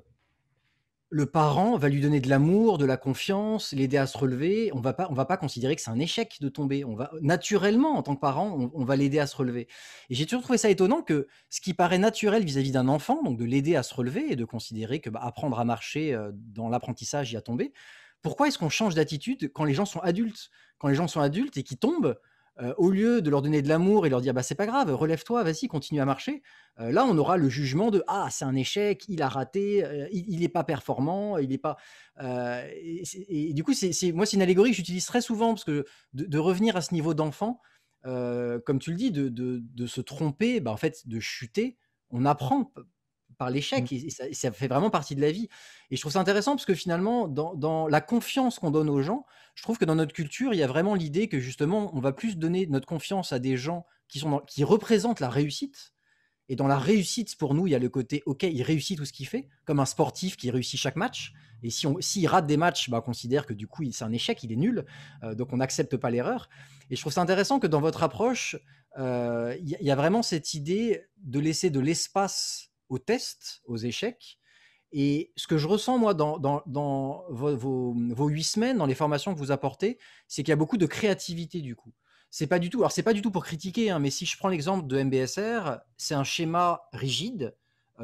le parent va lui donner de l'amour, de la confiance, l'aider à se relever. On va pas considérer que c'est un échec de tomber. On va naturellement, en tant que parent, on va l'aider à se relever. Et j'ai toujours trouvé ça étonnant que ce qui paraît naturel vis-à-vis d'un enfant, donc de l'aider à se relever et de considérer que apprendre à marcher dans l'apprentissage, il y a tomber. Pourquoi est-ce qu'on change d'attitude quand les gens sont adultes? Quand les gens sont adultes et qui tombent, au lieu de leur donner de l'amour et leur dire bah c'est pas grave, relève-toi, vas-y, continue à marcher. Là, on aura le jugement de ah c'est un échec, il a raté, il n'est pas performant, il n'est pas. Et du coup, moi c'est une allégorie que j'utilise très souvent parce que de revenir à ce niveau d'enfant, comme tu le dis, de se tromper, bah, en fait, de chuter, on apprend par l'échec et ça fait vraiment partie de la vie. Et je trouve ça intéressant parce que finalement, dans la confiance qu'on donne aux gens, je trouve que dans notre culture, il y a vraiment l'idée que justement, on va plus donner notre confiance à des gens qui représentent la réussite. Et dans la réussite, pour nous, il y a le côté, OK, il réussit tout ce qu'il fait, comme un sportif qui réussit chaque match. Et s'il rate des matchs, bah, on considère que du coup, c'est un échec, il est nul. Donc, on n'accepte pas l'erreur. Et je trouve ça intéressant que dans votre approche, il y a vraiment cette idée de laisser de l'espace aux tests, aux échecs. Et ce que je ressens, moi, dans vos 8 semaines, dans les formations que vous apportez, c'est qu'il y a beaucoup de créativité, du coup. C'est pas du tout, alors c'est pas du tout pour critiquer, hein, mais si je prends l'exemple de MBSR, c'est un schéma rigide,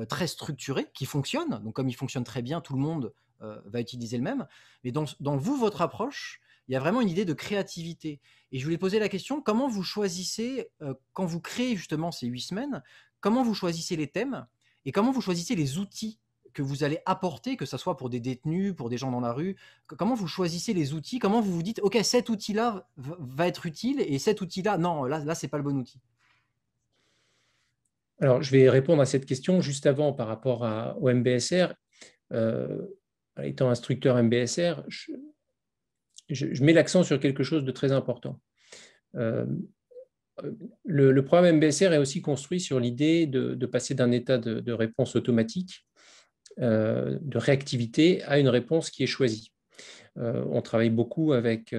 très structuré, qui fonctionne. Donc, comme il fonctionne très bien, tout le monde va utiliser le même. Mais dans vous, votre approche, il y a vraiment une idée de créativité. Et je voulais poser la question, comment vous choisissez, quand vous créez justement ces 8 semaines, comment vous choisissez les thèmes et comment vous choisissez les outils que vous allez apporter, que ce soit pour des détenus, pour des gens dans la rue? Comment vous choisissez les outils? Comment vous vous dites, OK, cet outil-là va être utile et cet outil-là, non, là c'est pas le bon outil? Alors, je vais répondre à cette question juste avant par rapport au MBSR. étant instructeur MBSR, je mets l'accent sur quelque chose de très important. Euh, le programme MBSR est aussi construit sur l'idée de passer d'un état de réponse automatique, de réactivité, à une réponse qui est choisie. On travaille beaucoup avec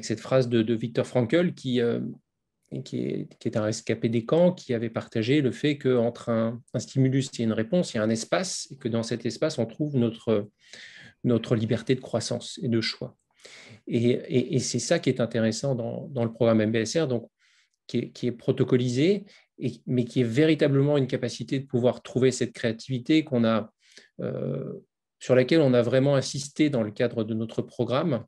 cette phrase de Viktor Frankl qui est un rescapé des camps, qui avait partagé le fait qu'entre un stimulus et une réponse, il y a un espace, et que dans cet espace, on trouve notre liberté de croissance et de choix. Et c'est ça qui est intéressant dans le programme MBSR, donc, qui est protocolisé, mais qui est véritablement une capacité de pouvoir trouver cette créativité sur laquelle on a vraiment insisté dans le cadre de notre programme.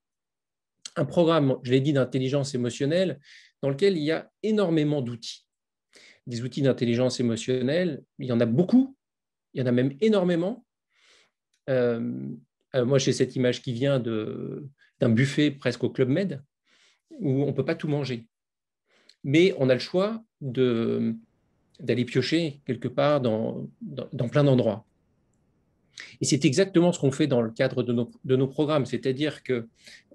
Un programme, je l'ai dit, d'intelligence émotionnelle, dans lequel il y a énormément d'outils. Des outils d'intelligence émotionnelle, il y en a beaucoup, il y en a même énormément. Moi, j'ai cette image qui vient d'un buffet presque au Club Med, où on ne peut pas tout manger. Mais on a le choix d'aller piocher quelque part dans plein d'endroits. Et c'est exactement ce qu'on fait dans le cadre de nos programmes, c'est-à-dire qu'il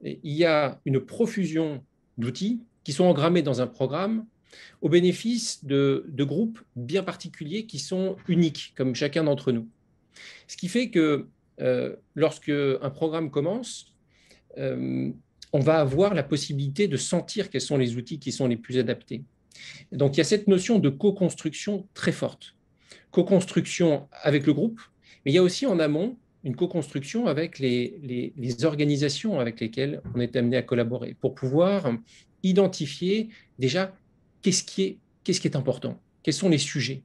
y a une profusion d'outils qui sont engrammés dans un programme au bénéfice de groupes bien particuliers qui sont uniques, comme chacun d'entre nous. Ce qui fait que lorsque un programme commence, on va avoir la possibilité de sentir quels sont les outils qui sont les plus adaptés. Donc, il y a cette notion de co-construction très forte. Co-construction avec le groupe, mais il y a aussi en amont une co-construction avec les organisations avec lesquelles on est amené à collaborer pour pouvoir identifier déjà qu'est-ce qui est important, quels sont les sujets.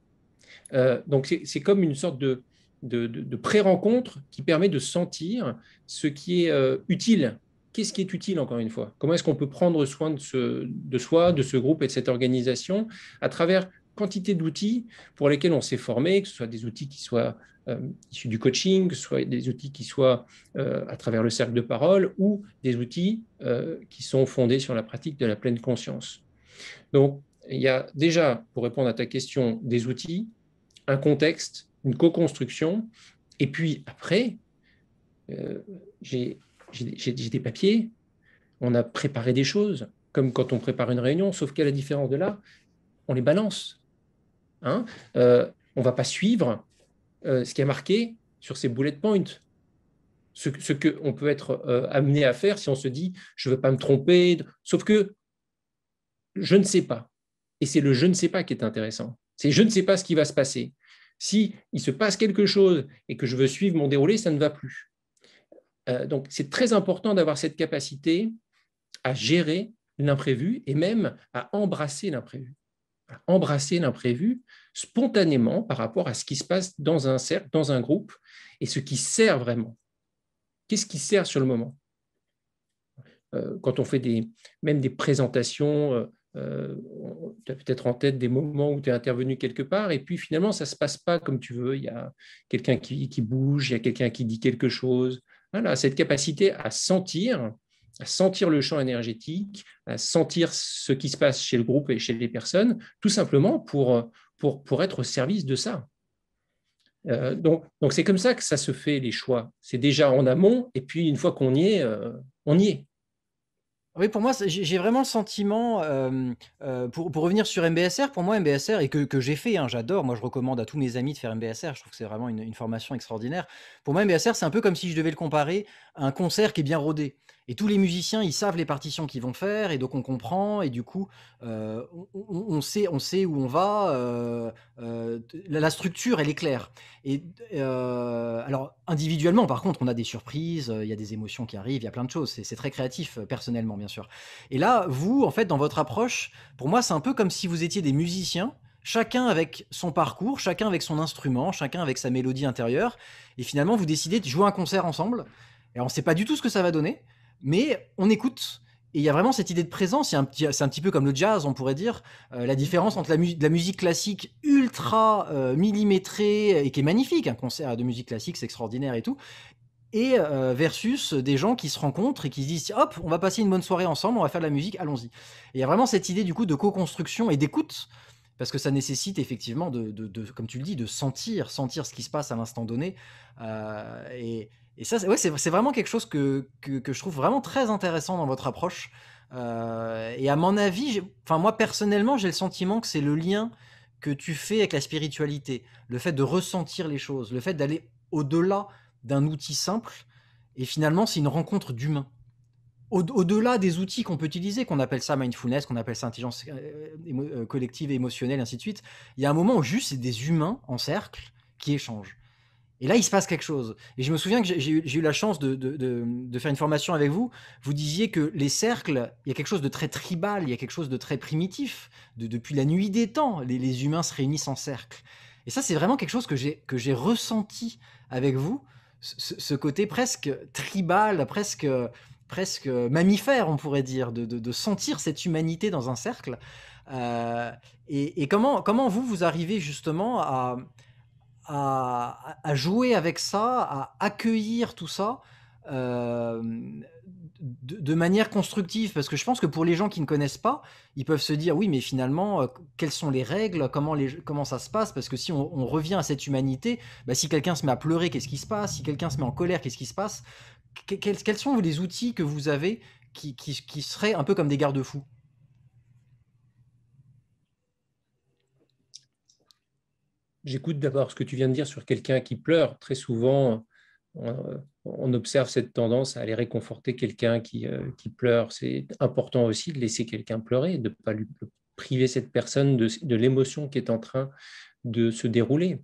Donc, c'est comme une sorte de pré-rencontre qui permet de sentir ce qui est utile. Qu'est-ce qui est utile, encore une fois? Comment est-ce qu'on peut prendre soin de soi, de ce groupe et de cette organisation à travers quantité d'outils pour lesquels on s'est formé, que ce soit des outils qui soient issus du coaching, que ce soit des outils qui soient à travers le cercle de parole ou des outils qui sont fondés sur la pratique de la pleine conscience. Donc, il y a déjà, pour répondre à ta question, des outils, un contexte, une co-construction, et puis après, j'ai des papiers, on a préparé des choses, comme quand on prépare une réunion, sauf qu'à la différence de là, on les balance. Hein, on ne va pas suivre ce qui est marqué sur ces bullet points. Ce qu'on peut être amené à faire si on se dit « je ne veux pas me tromper », sauf que je ne sais pas. Et c'est le « je ne sais pas » qui est intéressant. C'est « je ne sais pas ce qui va se passer ». Si il se passe quelque chose et que je veux suivre mon déroulé, ça ne va plus. Donc, c'est très important d'avoir cette capacité à gérer l'imprévu et même à embrasser l'imprévu. À embrasser l'imprévu spontanément par rapport à ce qui se passe dans un cercle, dans un groupe, et ce qui sert vraiment. Qu'est-ce qui sert sur le moment? Quand on fait même des présentations, tu as peut-être en tête des moments où tu es intervenu quelque part, et puis finalement, ça ne se passe pas comme tu veux. Il y a quelqu'un qui bouge, il y a quelqu'un qui dit quelque chose. Voilà, cette capacité à sentir le champ énergétique, à sentir ce qui se passe chez le groupe et chez les personnes, tout simplement pour être au service de ça. Donc c'est comme ça que ça se fait, les choix. C'est déjà en amont, et puis une fois qu'on y est, on y est. Oui, pour moi, j'ai vraiment le sentiment, pour revenir sur MBSR, pour moi, MBSR, et que j'ai fait, hein, j'adore, moi je recommande à tous mes amis de faire MBSR, je trouve que c'est vraiment une formation extraordinaire. Pour moi, MBSR, c'est un peu comme si je devais le comparer à un concert qui est bien rodé. Et tous les musiciens, ils savent les partitions qu'ils vont faire, et donc on comprend, et du coup, on sait où on va, la structure, elle est claire. Et alors, individuellement, par contre, on a des surprises, il y a des émotions qui arrivent, il y a plein de choses. C'est très créatif, personnellement, bien sûr. Et là, vous, en fait, dans votre approche, pour moi, c'est un peu comme si vous étiez des musiciens, chacun avec son parcours, chacun avec son instrument, chacun avec sa mélodie intérieure. Et finalement, vous décidez de jouer un concert ensemble. Et on ne sait pas du tout ce que ça va donner, mais on écoute. Et il y a vraiment cette idée de présence, c'est un petit peu comme le jazz, on pourrait dire. La différence entre de la musique classique ultra millimétrée et qui est magnifique, un concert de musique classique, c'est extraordinaire et tout, et versus des gens qui se rencontrent et qui se disent hop, on va passer une bonne soirée ensemble, on va faire de la musique, allons-y. Et il y a vraiment cette idée du coup de co-construction et d'écoute, parce que ça nécessite effectivement comme tu le dis, de sentir ce qui se passe à l'instant donné. Et ça, ouais, c'est vraiment quelque chose que je trouve vraiment très intéressant dans votre approche. Et à mon avis, enfin moi personnellement, j'ai le sentiment que c'est le lien que tu fais avec la spiritualité, le fait de ressentir les choses, le fait d'aller au-delà d'un outil simple. Et finalement, c'est une rencontre d'humains. Au-delà des outils qu'on peut utiliser, qu'on appelle ça mindfulness, qu'on appelle ça intelligence collective et émotionnelle, ainsi de suite, il y a un moment où juste c'est des humains en cercle qui échangent. Et là, il se passe quelque chose. Et je me souviens que j'ai eu la chance de faire une formation avec vous. Vous disiez que les cercles, il y a quelque chose de très tribal, il y a quelque chose de très primitif. Depuis la nuit des temps, les humains se réunissent en cercle. Et ça, c'est vraiment quelque chose que j'ai ressenti avec vous. Ce côté presque tribal, presque mammifère, on pourrait dire, de sentir cette humanité dans un cercle. Euh, et comment vous arrivez justement à jouer avec ça, à accueillir tout ça euh, de manière constructive? Parce que je pense que pour les gens qui ne connaissent pas, ils peuvent se dire oui, mais finalement, quelles sont les règles, comment ça se passe? Parce que si on revient à cette humanité, bah, si quelqu'un se met à pleurer, qu'est-ce qui se passe? Si quelqu'un se met en colère, qu'est-ce qui se passe? Quels sont les outils que vous avez qui seraient un peu comme des garde-fous? J'écoute d'abord ce que tu viens de dire sur quelqu'un qui pleure. Très souvent, on observe cette tendance à aller réconforter quelqu'un qui pleure. C'est important aussi de laisser quelqu'un pleurer, de ne pas lui priver cette personne de l'émotion qui est en train de se dérouler.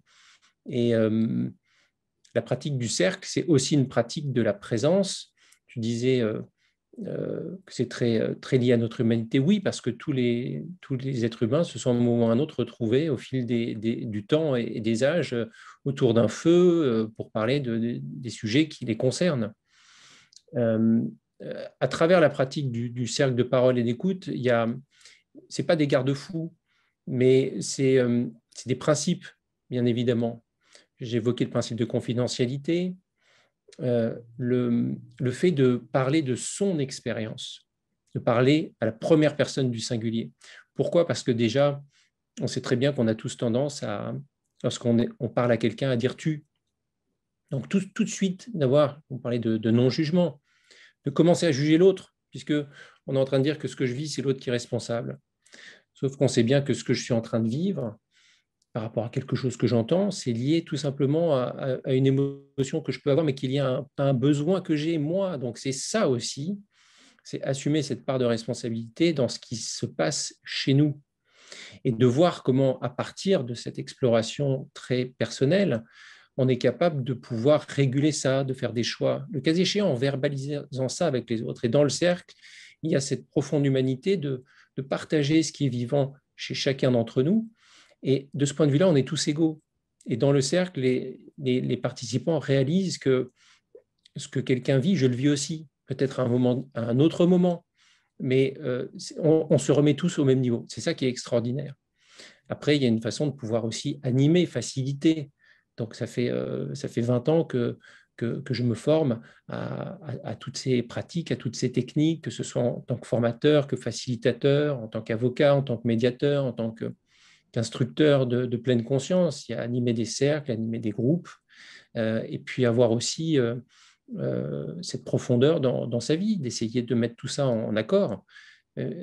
Et la pratique du cercle, c'est aussi une pratique de la présence. Tu disais que c'est très lié à notre humanité. Oui, parce que tous les êtres humains se sont à un moment ou à un autre retrouvés au fil du temps et des âges autour d'un feu pour parler des sujets qui les concernent. Euh, à travers la pratique du cercle de parole et d'écoute, c'est pas des garde-fous, mais c'est des principes, bien évidemment. J'ai évoqué le principe de confidentialité, le fait de parler de son expérience, de parler à la première personne du singulier. Pourquoi? Parce que déjà, on sait très bien qu'on a tous tendance lorsqu'on parle à quelqu'un, à dire tu. Donc tout de suite, on parlait de non-jugement, de commencer à juger l'autre, puisque on est en train de dire que ce que je vis, c'est l'autre qui est responsable. Sauf qu'on sait bien que ce que je suis en train de vivre, par rapport à quelque chose que j'entends, c'est lié tout simplement à une émotion que je peux avoir, mais qu'il y a un besoin que j'ai moi. Donc c'est ça aussi, c'est assumer cette part de responsabilité dans ce qui se passe chez nous et de voir comment, à partir de cette exploration très personnelle, on est capable de pouvoir réguler ça, de faire des choix. Le cas échéant, en verbalisant ça avec les autres. Et dans le cercle, il y a cette profonde humanité de partager ce qui est vivant chez chacun d'entre nous. Et de ce point de vue-là, on est tous égaux. Et dans le cercle, les participants réalisent que ce que quelqu'un vit, je le vis aussi, peut-être à un autre moment, mais on se remet tous au même niveau. C'est ça qui est extraordinaire. Après, il y a une façon de pouvoir aussi animer, faciliter. Donc, ça fait 20 ans que je me forme à toutes ces pratiques, à toutes ces techniques, que ce soit en tant que formateur, que facilitateur, en tant qu'avocat, en tant que médiateur, en tant qu'instructeur de pleine conscience. Il y a animer des cercles, animer des groupes, et puis avoir aussi cette profondeur dans sa vie, d'essayer de mettre tout ça en accord.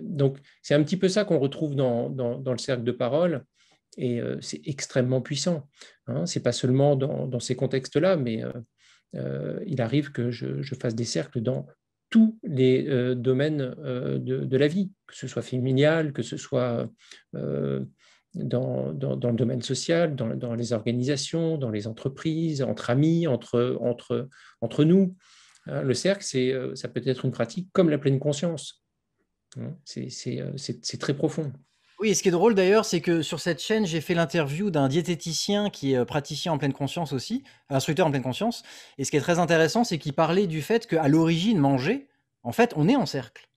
Donc, c'est un petit peu ça qu'on retrouve dans le cercle de parole, et c'est extrêmement puissant. Hein. Ce n'est pas seulement dans ces contextes-là, mais il arrive que je fasse des cercles dans tous les domaines de la vie, que ce soit familial, que ce soit dans le domaine social, dans les organisations, dans les entreprises, entre amis, entre nous. Hein, le cercle, ça peut être une pratique comme la pleine conscience. Hein, c'est très profond. Oui, et ce qui est drôle d'ailleurs, c'est que sur cette chaîne, j'ai fait l'interview d'un diététicien qui est praticien en pleine conscience aussi, instructeur en pleine conscience. Et ce qui est très intéressant, c'est qu'il parlait du fait qu'à l'origine, manger, en fait, on est en cercle.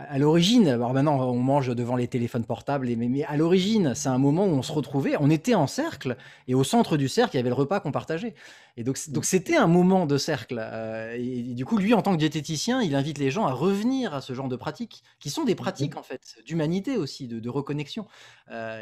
À l'origine, alors maintenant on mange devant les téléphones portables, mais à l'origine, c'est un moment où on se retrouvait, on était en cercle et au centre du cercle, il y avait le repas qu'on partageait. Et donc c'était un moment de cercle. Et du coup, lui, en tant que diététicien, il invite les gens à revenir à ce genre de pratiques, qui sont des pratiques en fait d'humanité aussi, de reconnexion,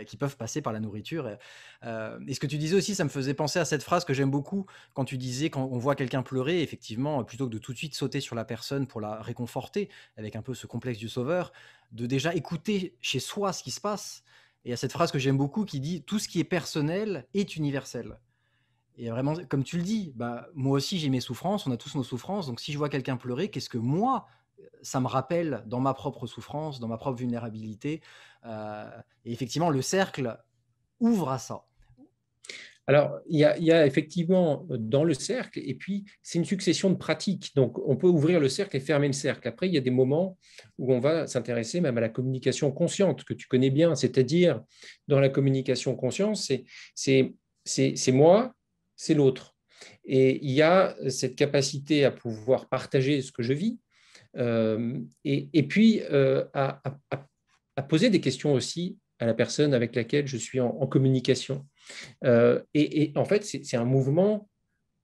qui peuvent passer par la nourriture. Et ce que tu disais aussi, ça me faisait penser à cette phrase que j'aime beaucoup quand tu disais quand on voit quelqu'un pleurer, effectivement, plutôt que de tout de suite sauter sur la personne pour la réconforter, avec un peu ce complexe du sauveur, de déjà écouter chez soi ce qui se passe. Et il y a cette phrase que j'aime beaucoup qui dit tout ce qui est personnel est universel. Et vraiment, comme tu le dis, bah, moi aussi j'ai mes souffrances, on a tous nos souffrances. Donc si je vois quelqu'un pleurer, qu'est-ce que moi, ça me rappelle dans ma propre souffrance, dans ma propre vulnérabilité. Et effectivement, le cercle ouvre à ça. Alors, il y a effectivement dans le cercle, et puis c'est une succession de pratiques. Donc, on peut ouvrir le cercle et fermer le cercle. Après, il y a des moments où on va s'intéresser même à la communication consciente, que tu connais bien. C'est-à-dire, dans la communication consciente, c'est moi, c'est l'autre. Et il y a cette capacité à pouvoir partager ce que je vis, et puis à poser des questions aussi à la personne avec laquelle je suis en communication. Et en fait, c'est un mouvement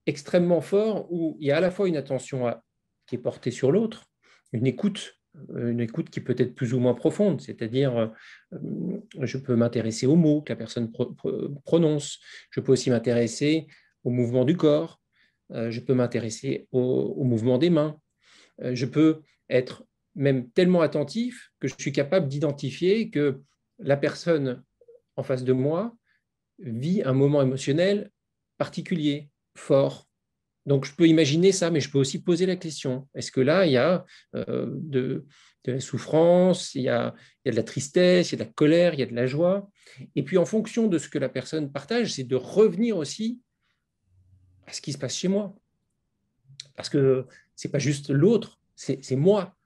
extrêmement fort où il y a à la fois une attention qui est portée sur l'autre, une écoute qui peut être plus ou moins profonde, c'est-à-dire je peux m'intéresser aux mots que la personne prononce, je peux aussi m'intéresser au mouvement du corps, je peux m'intéresser au mouvement des mains, je peux être même tellement attentif que je suis capable d'identifier que la personne en face de moi vit un moment émotionnel particulier, fort. Donc, je peux imaginer ça, mais je peux aussi poser la question. Est-ce que là, il y a de la souffrance, il y a de la tristesse, il y a de la colère, il y a de la joie. Et puis, en fonction de ce que la personne partage, c'est de revenir aussi à ce qui se passe chez moi. Parce que ce n'est pas juste l'autre, c'est moi.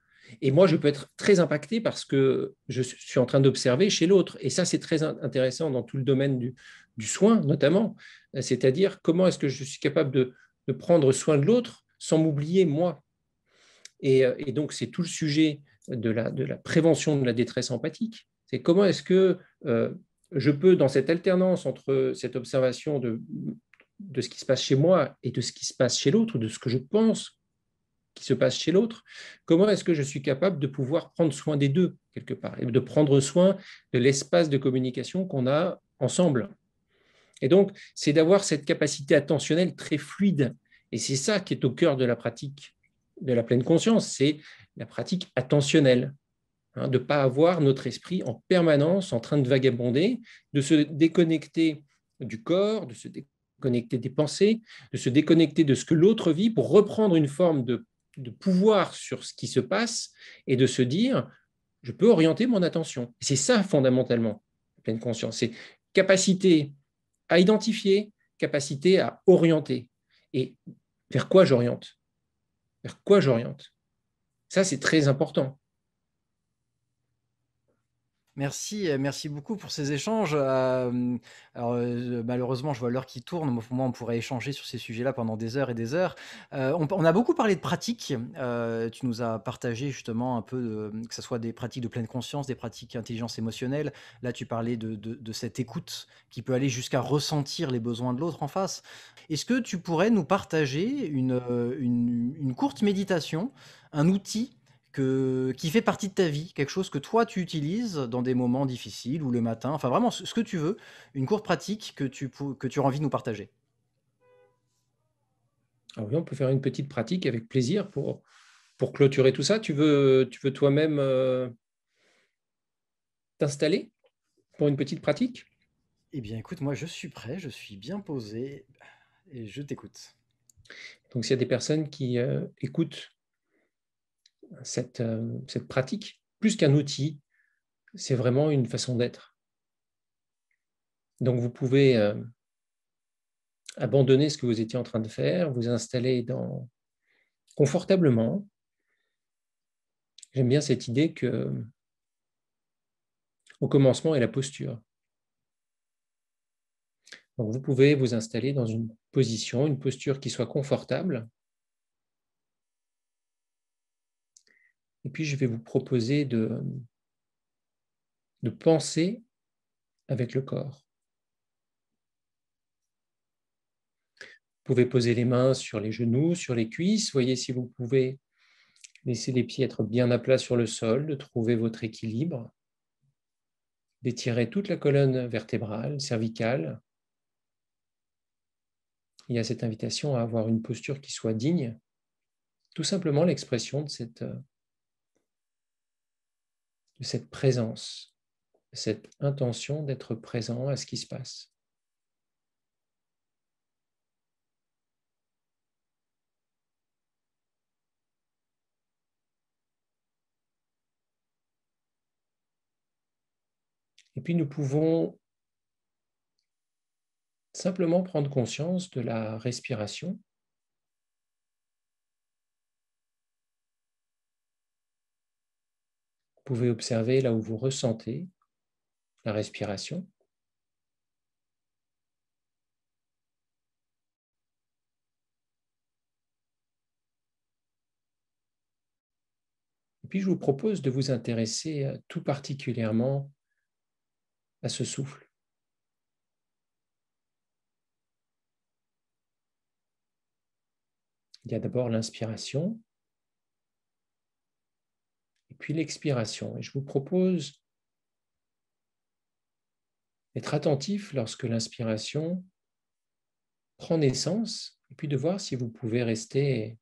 Et moi, je peux être très impacté parce que je suis en train d'observer chez l'autre. Et ça, c'est très intéressant dans tout le domaine du soin, notamment. C'est-à-dire comment est-ce que je suis capable de prendre soin de l'autre sans m'oublier moi. Et donc, c'est tout le sujet de la prévention de la détresse empathique. C'est comment est-ce que je peux, dans cette alternance entre cette observation de ce qui se passe chez moi et de ce qui se passe chez l'autre, de ce que je pense qui se passe chez l'autre, comment est-ce que je suis capable de pouvoir prendre soin des deux, quelque part, et de prendre soin de l'espace de communication qu'on a ensemble. Et donc, c'est d'avoir cette capacité attentionnelle très fluide. Et c'est ça qui est au cœur de la pratique de la pleine conscience, c'est la pratique attentionnelle. Hein, de ne pas avoir notre esprit en permanence en train de vagabonder, de se déconnecter du corps, de se déconnecter des pensées, de se déconnecter de ce que l'autre vit pour reprendre une forme de pouvoir sur ce qui se passe et de se dire, je peux orienter mon attention. C'est ça fondamentalement, la pleine conscience. C'est capacité à identifier, capacité à orienter. Et vers quoi j'oriente? Vers quoi j'oriente? Ça, c'est très important. Merci, merci beaucoup pour ces échanges. Alors, malheureusement, je vois l'heure qui tourne. Moi, pour moi, on pourrait échanger sur ces sujets-là pendant des heures et des heures. On a beaucoup parlé de pratiques. Tu nous as partagé justement un peu, que ce soit des pratiques de pleine conscience, des pratiques intelligence émotionnelle. Là, tu parlais de cette écoute qui peut aller jusqu'à ressentir les besoins de l'autre en face. Est-ce que tu pourrais nous partager une courte méditation, un outil qui fait partie de ta vie, quelque chose que toi tu utilises dans des moments difficiles ou le matin, enfin vraiment ce que tu veux, une courte pratique que tu as envie de nous partager. Alors oui, on peut faire une petite pratique avec plaisir pour clôturer tout ça. Tu veux toi-même t'installer pour une petite pratique? Eh bien écoute, moi je suis prêt, je suis bien posé et je t'écoute. Donc, s'il y a des personnes qui écoutent cette pratique, plus qu'un outil, c'est vraiment une façon d'être. Donc, vous pouvez abandonner ce que vous étiez en train de faire, vous installer confortablement. J'aime bien cette idée que au commencement est la posture. Donc, vous pouvez vous installer dans une position, une posture qui soit confortable. Et puis, je vais vous proposer de penser avec le corps. Vous pouvez poser les mains sur les genoux, sur les cuisses. Voyez si vous pouvez laisser les pieds être bien à plat sur le sol, de trouver votre équilibre, d'étirer toute la colonne vertébrale, cervicale. Il y a cette invitation à avoir une posture qui soit digne, tout simplement l'expression de cette présence, de cette intention d'être présent à ce qui se passe. Et puis nous pouvons simplement prendre conscience de la respiration. Vous pouvez observer là où vous ressentez la respiration. Et puis je vous propose de vous intéresser tout particulièrement à ce souffle. Il y a d'abord l'inspiration et puis l'expiration. Et je vous propose d'être attentif lorsque l'inspiration prend naissance et puis de voir si vous pouvez rester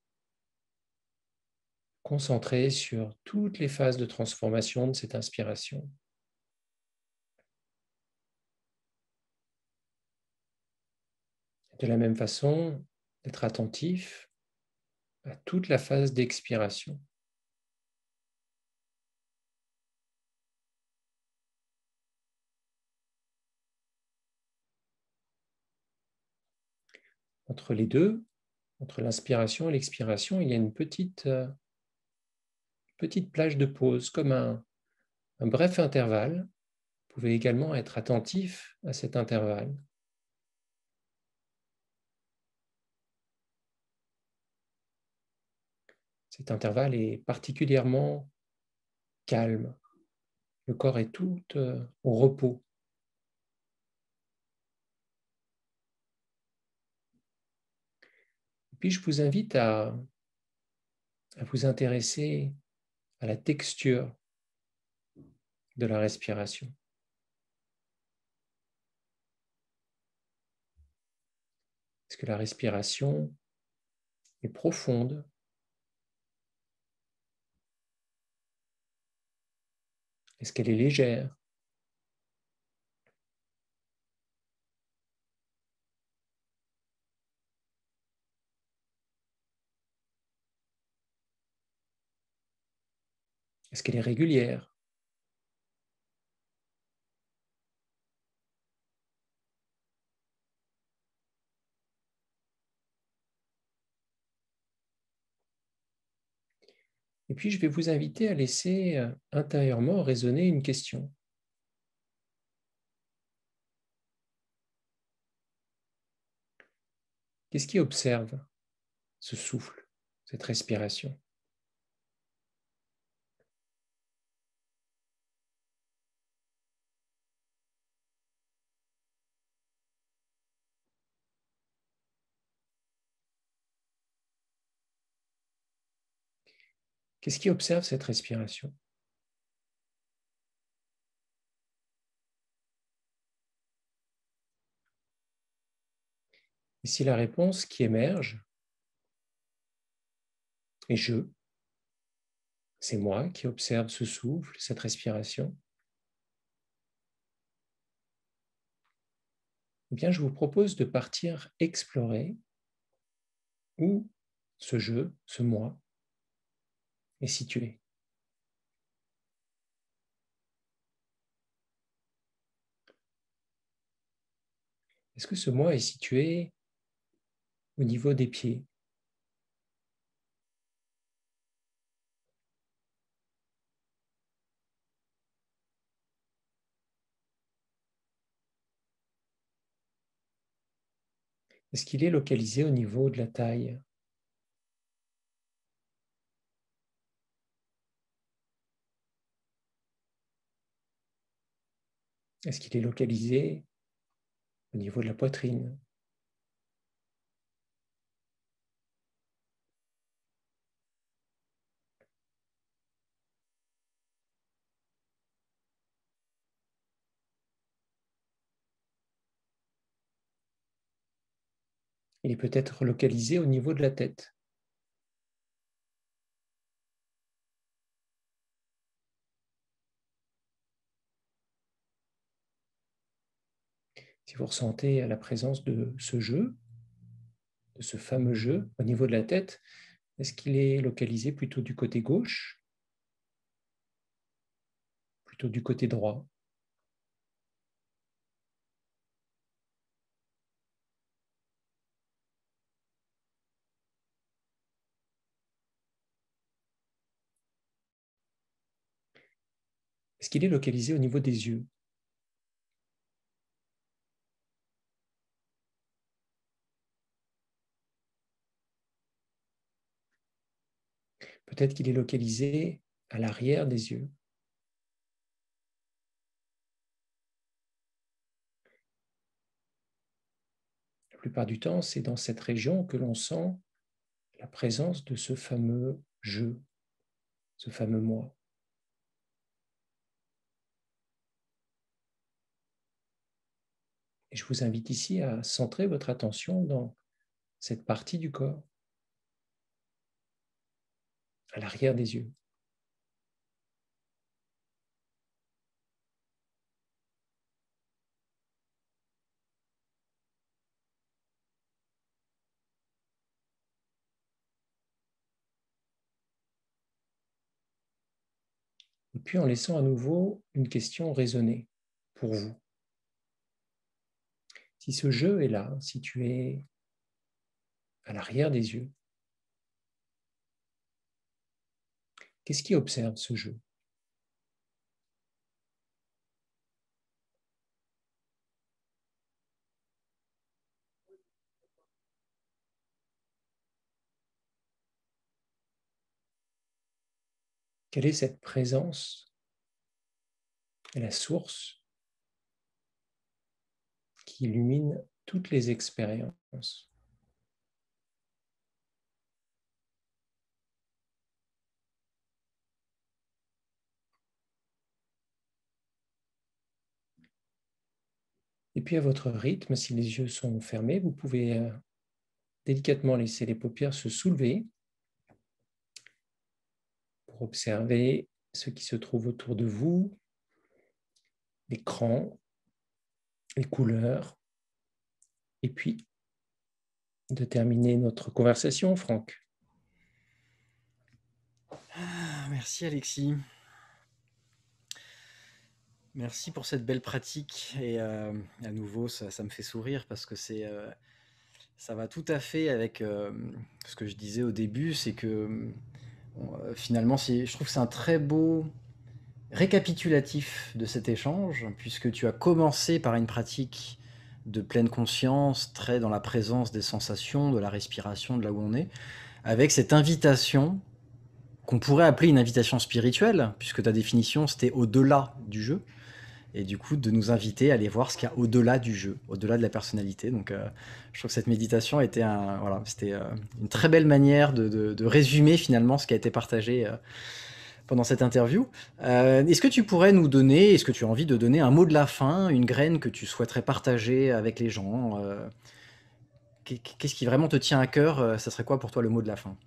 concentré sur toutes les phases de transformation de cette inspiration. De la même façon, d'être attentif à toute la phase d'expiration. Entre les deux, entre l'inspiration et l'expiration, il y a une petite plage de pause, comme un bref intervalle. Vous pouvez également être attentif à cet intervalle. Cet intervalle est particulièrement calme. Le corps est tout au repos. Et puis je vous invite à vous intéresser à la texture de la respiration. Est-ce que la respiration est profonde? Est-ce qu'elle est légère? Est-ce qu'elle est régulière? Et puis je vais vous inviter à laisser intérieurement résonner une question. Qu'est-ce qui observe ce souffle, cette respiration? Qu'est-ce qui observe cette respiration? Et si la réponse qui émerge est je, c'est moi qui observe ce souffle, cette respiration, eh bien je vous propose de partir explorer où ce je, ce moi, est situé. Est-ce que ce moi est situé au niveau des pieds? Est-ce qu'il est localisé au niveau de la taille? Est-ce qu'il est localisé au niveau de la poitrine? Il est peut-être localisé au niveau de la tête. Si vous ressentez la présence de ce jeu, de ce fameux jeu au niveau de la tête, est-ce qu'il est localisé plutôt du côté gauche, plutôt du côté droit? Est-ce qu'il est localisé au niveau des yeux? Peut-être qu'il est localisé à l'arrière des yeux. La plupart du temps, c'est dans cette région que l'on sent la présence de ce fameux je, ce fameux moi. Et je vous invite ici à centrer votre attention dans cette partie du corps, à l'arrière des yeux. Et puis en laissant à nouveau une question résonner pour vous. Si ce jeu est là, si tu es à l'arrière des yeux, qu'est-ce qui observe ce jeu? Quelle est cette présence et la source qui illumine toutes les expériences? Et puis à votre rythme, si les yeux sont fermés, vous pouvez délicatement laisser les paupières se soulever pour observer ce qui se trouve autour de vous, l'écran, les couleurs, et puis de terminer notre conversation, Franck. Merci Alexis. Merci pour cette belle pratique et à nouveau ça me fait sourire parce que ça va tout à fait avec ce que je disais au début, c'est que finalement je trouve que c'est un très beau récapitulatif de cet échange puisque tu as commencé par une pratique de pleine conscience, très dans la présence des sensations, de la respiration, de là où on est, avec cette invitation qu'on pourrait appeler une invitation spirituelle, puisque ta définition c'était au-delà du jeu, et du coup de nous inviter à aller voir ce qu'il y a au-delà du jeu, au-delà de la personnalité. Donc je trouve que cette méditation était c'était une très belle manière de résumer finalement ce qui a été partagé pendant cette interview. Est-ce que tu pourrais nous donner, est-ce que tu as envie de donner un mot de la fin, une graine que tu souhaiterais partager avec les gens qu'est-ce qui vraiment te tient à cœur ça serait quoi pour toi le mot de la fin?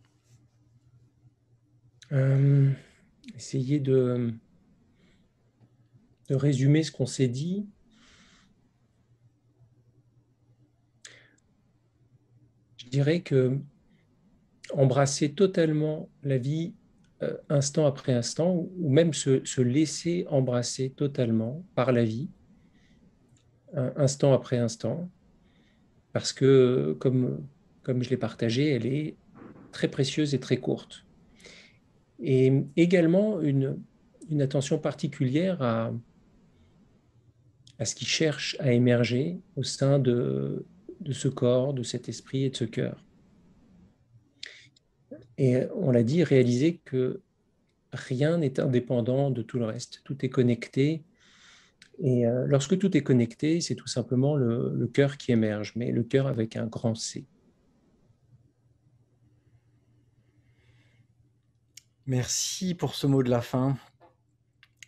Essayer de résumer ce qu'on s'est dit. Je dirais que embrasser totalement la vie instant après instant, ou même se laisser embrasser totalement par la vie, instant après instant, parce que, comme je l'ai partagé, elle est très précieuse et très courte. Et également une attention particulière à ce qui cherche à émerger au sein de ce corps, de cet esprit et de ce cœur. Et on l'a dit, réaliser que rien n'est indépendant de tout le reste. Tout est connecté Et lorsque tout est connecté, c'est tout simplement le cœur qui émerge, mais le cœur avec un grand C. Merci pour ce mot de la fin.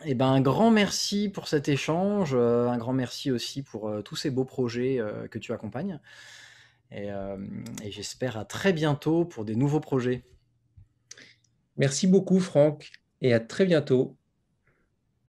Eh ben, un grand merci pour cet échange, un grand merci aussi pour, tous ces beaux projets, que tu accompagnes et j'espère à très bientôt pour des nouveaux projets. Merci beaucoup, Franck, et à très bientôt.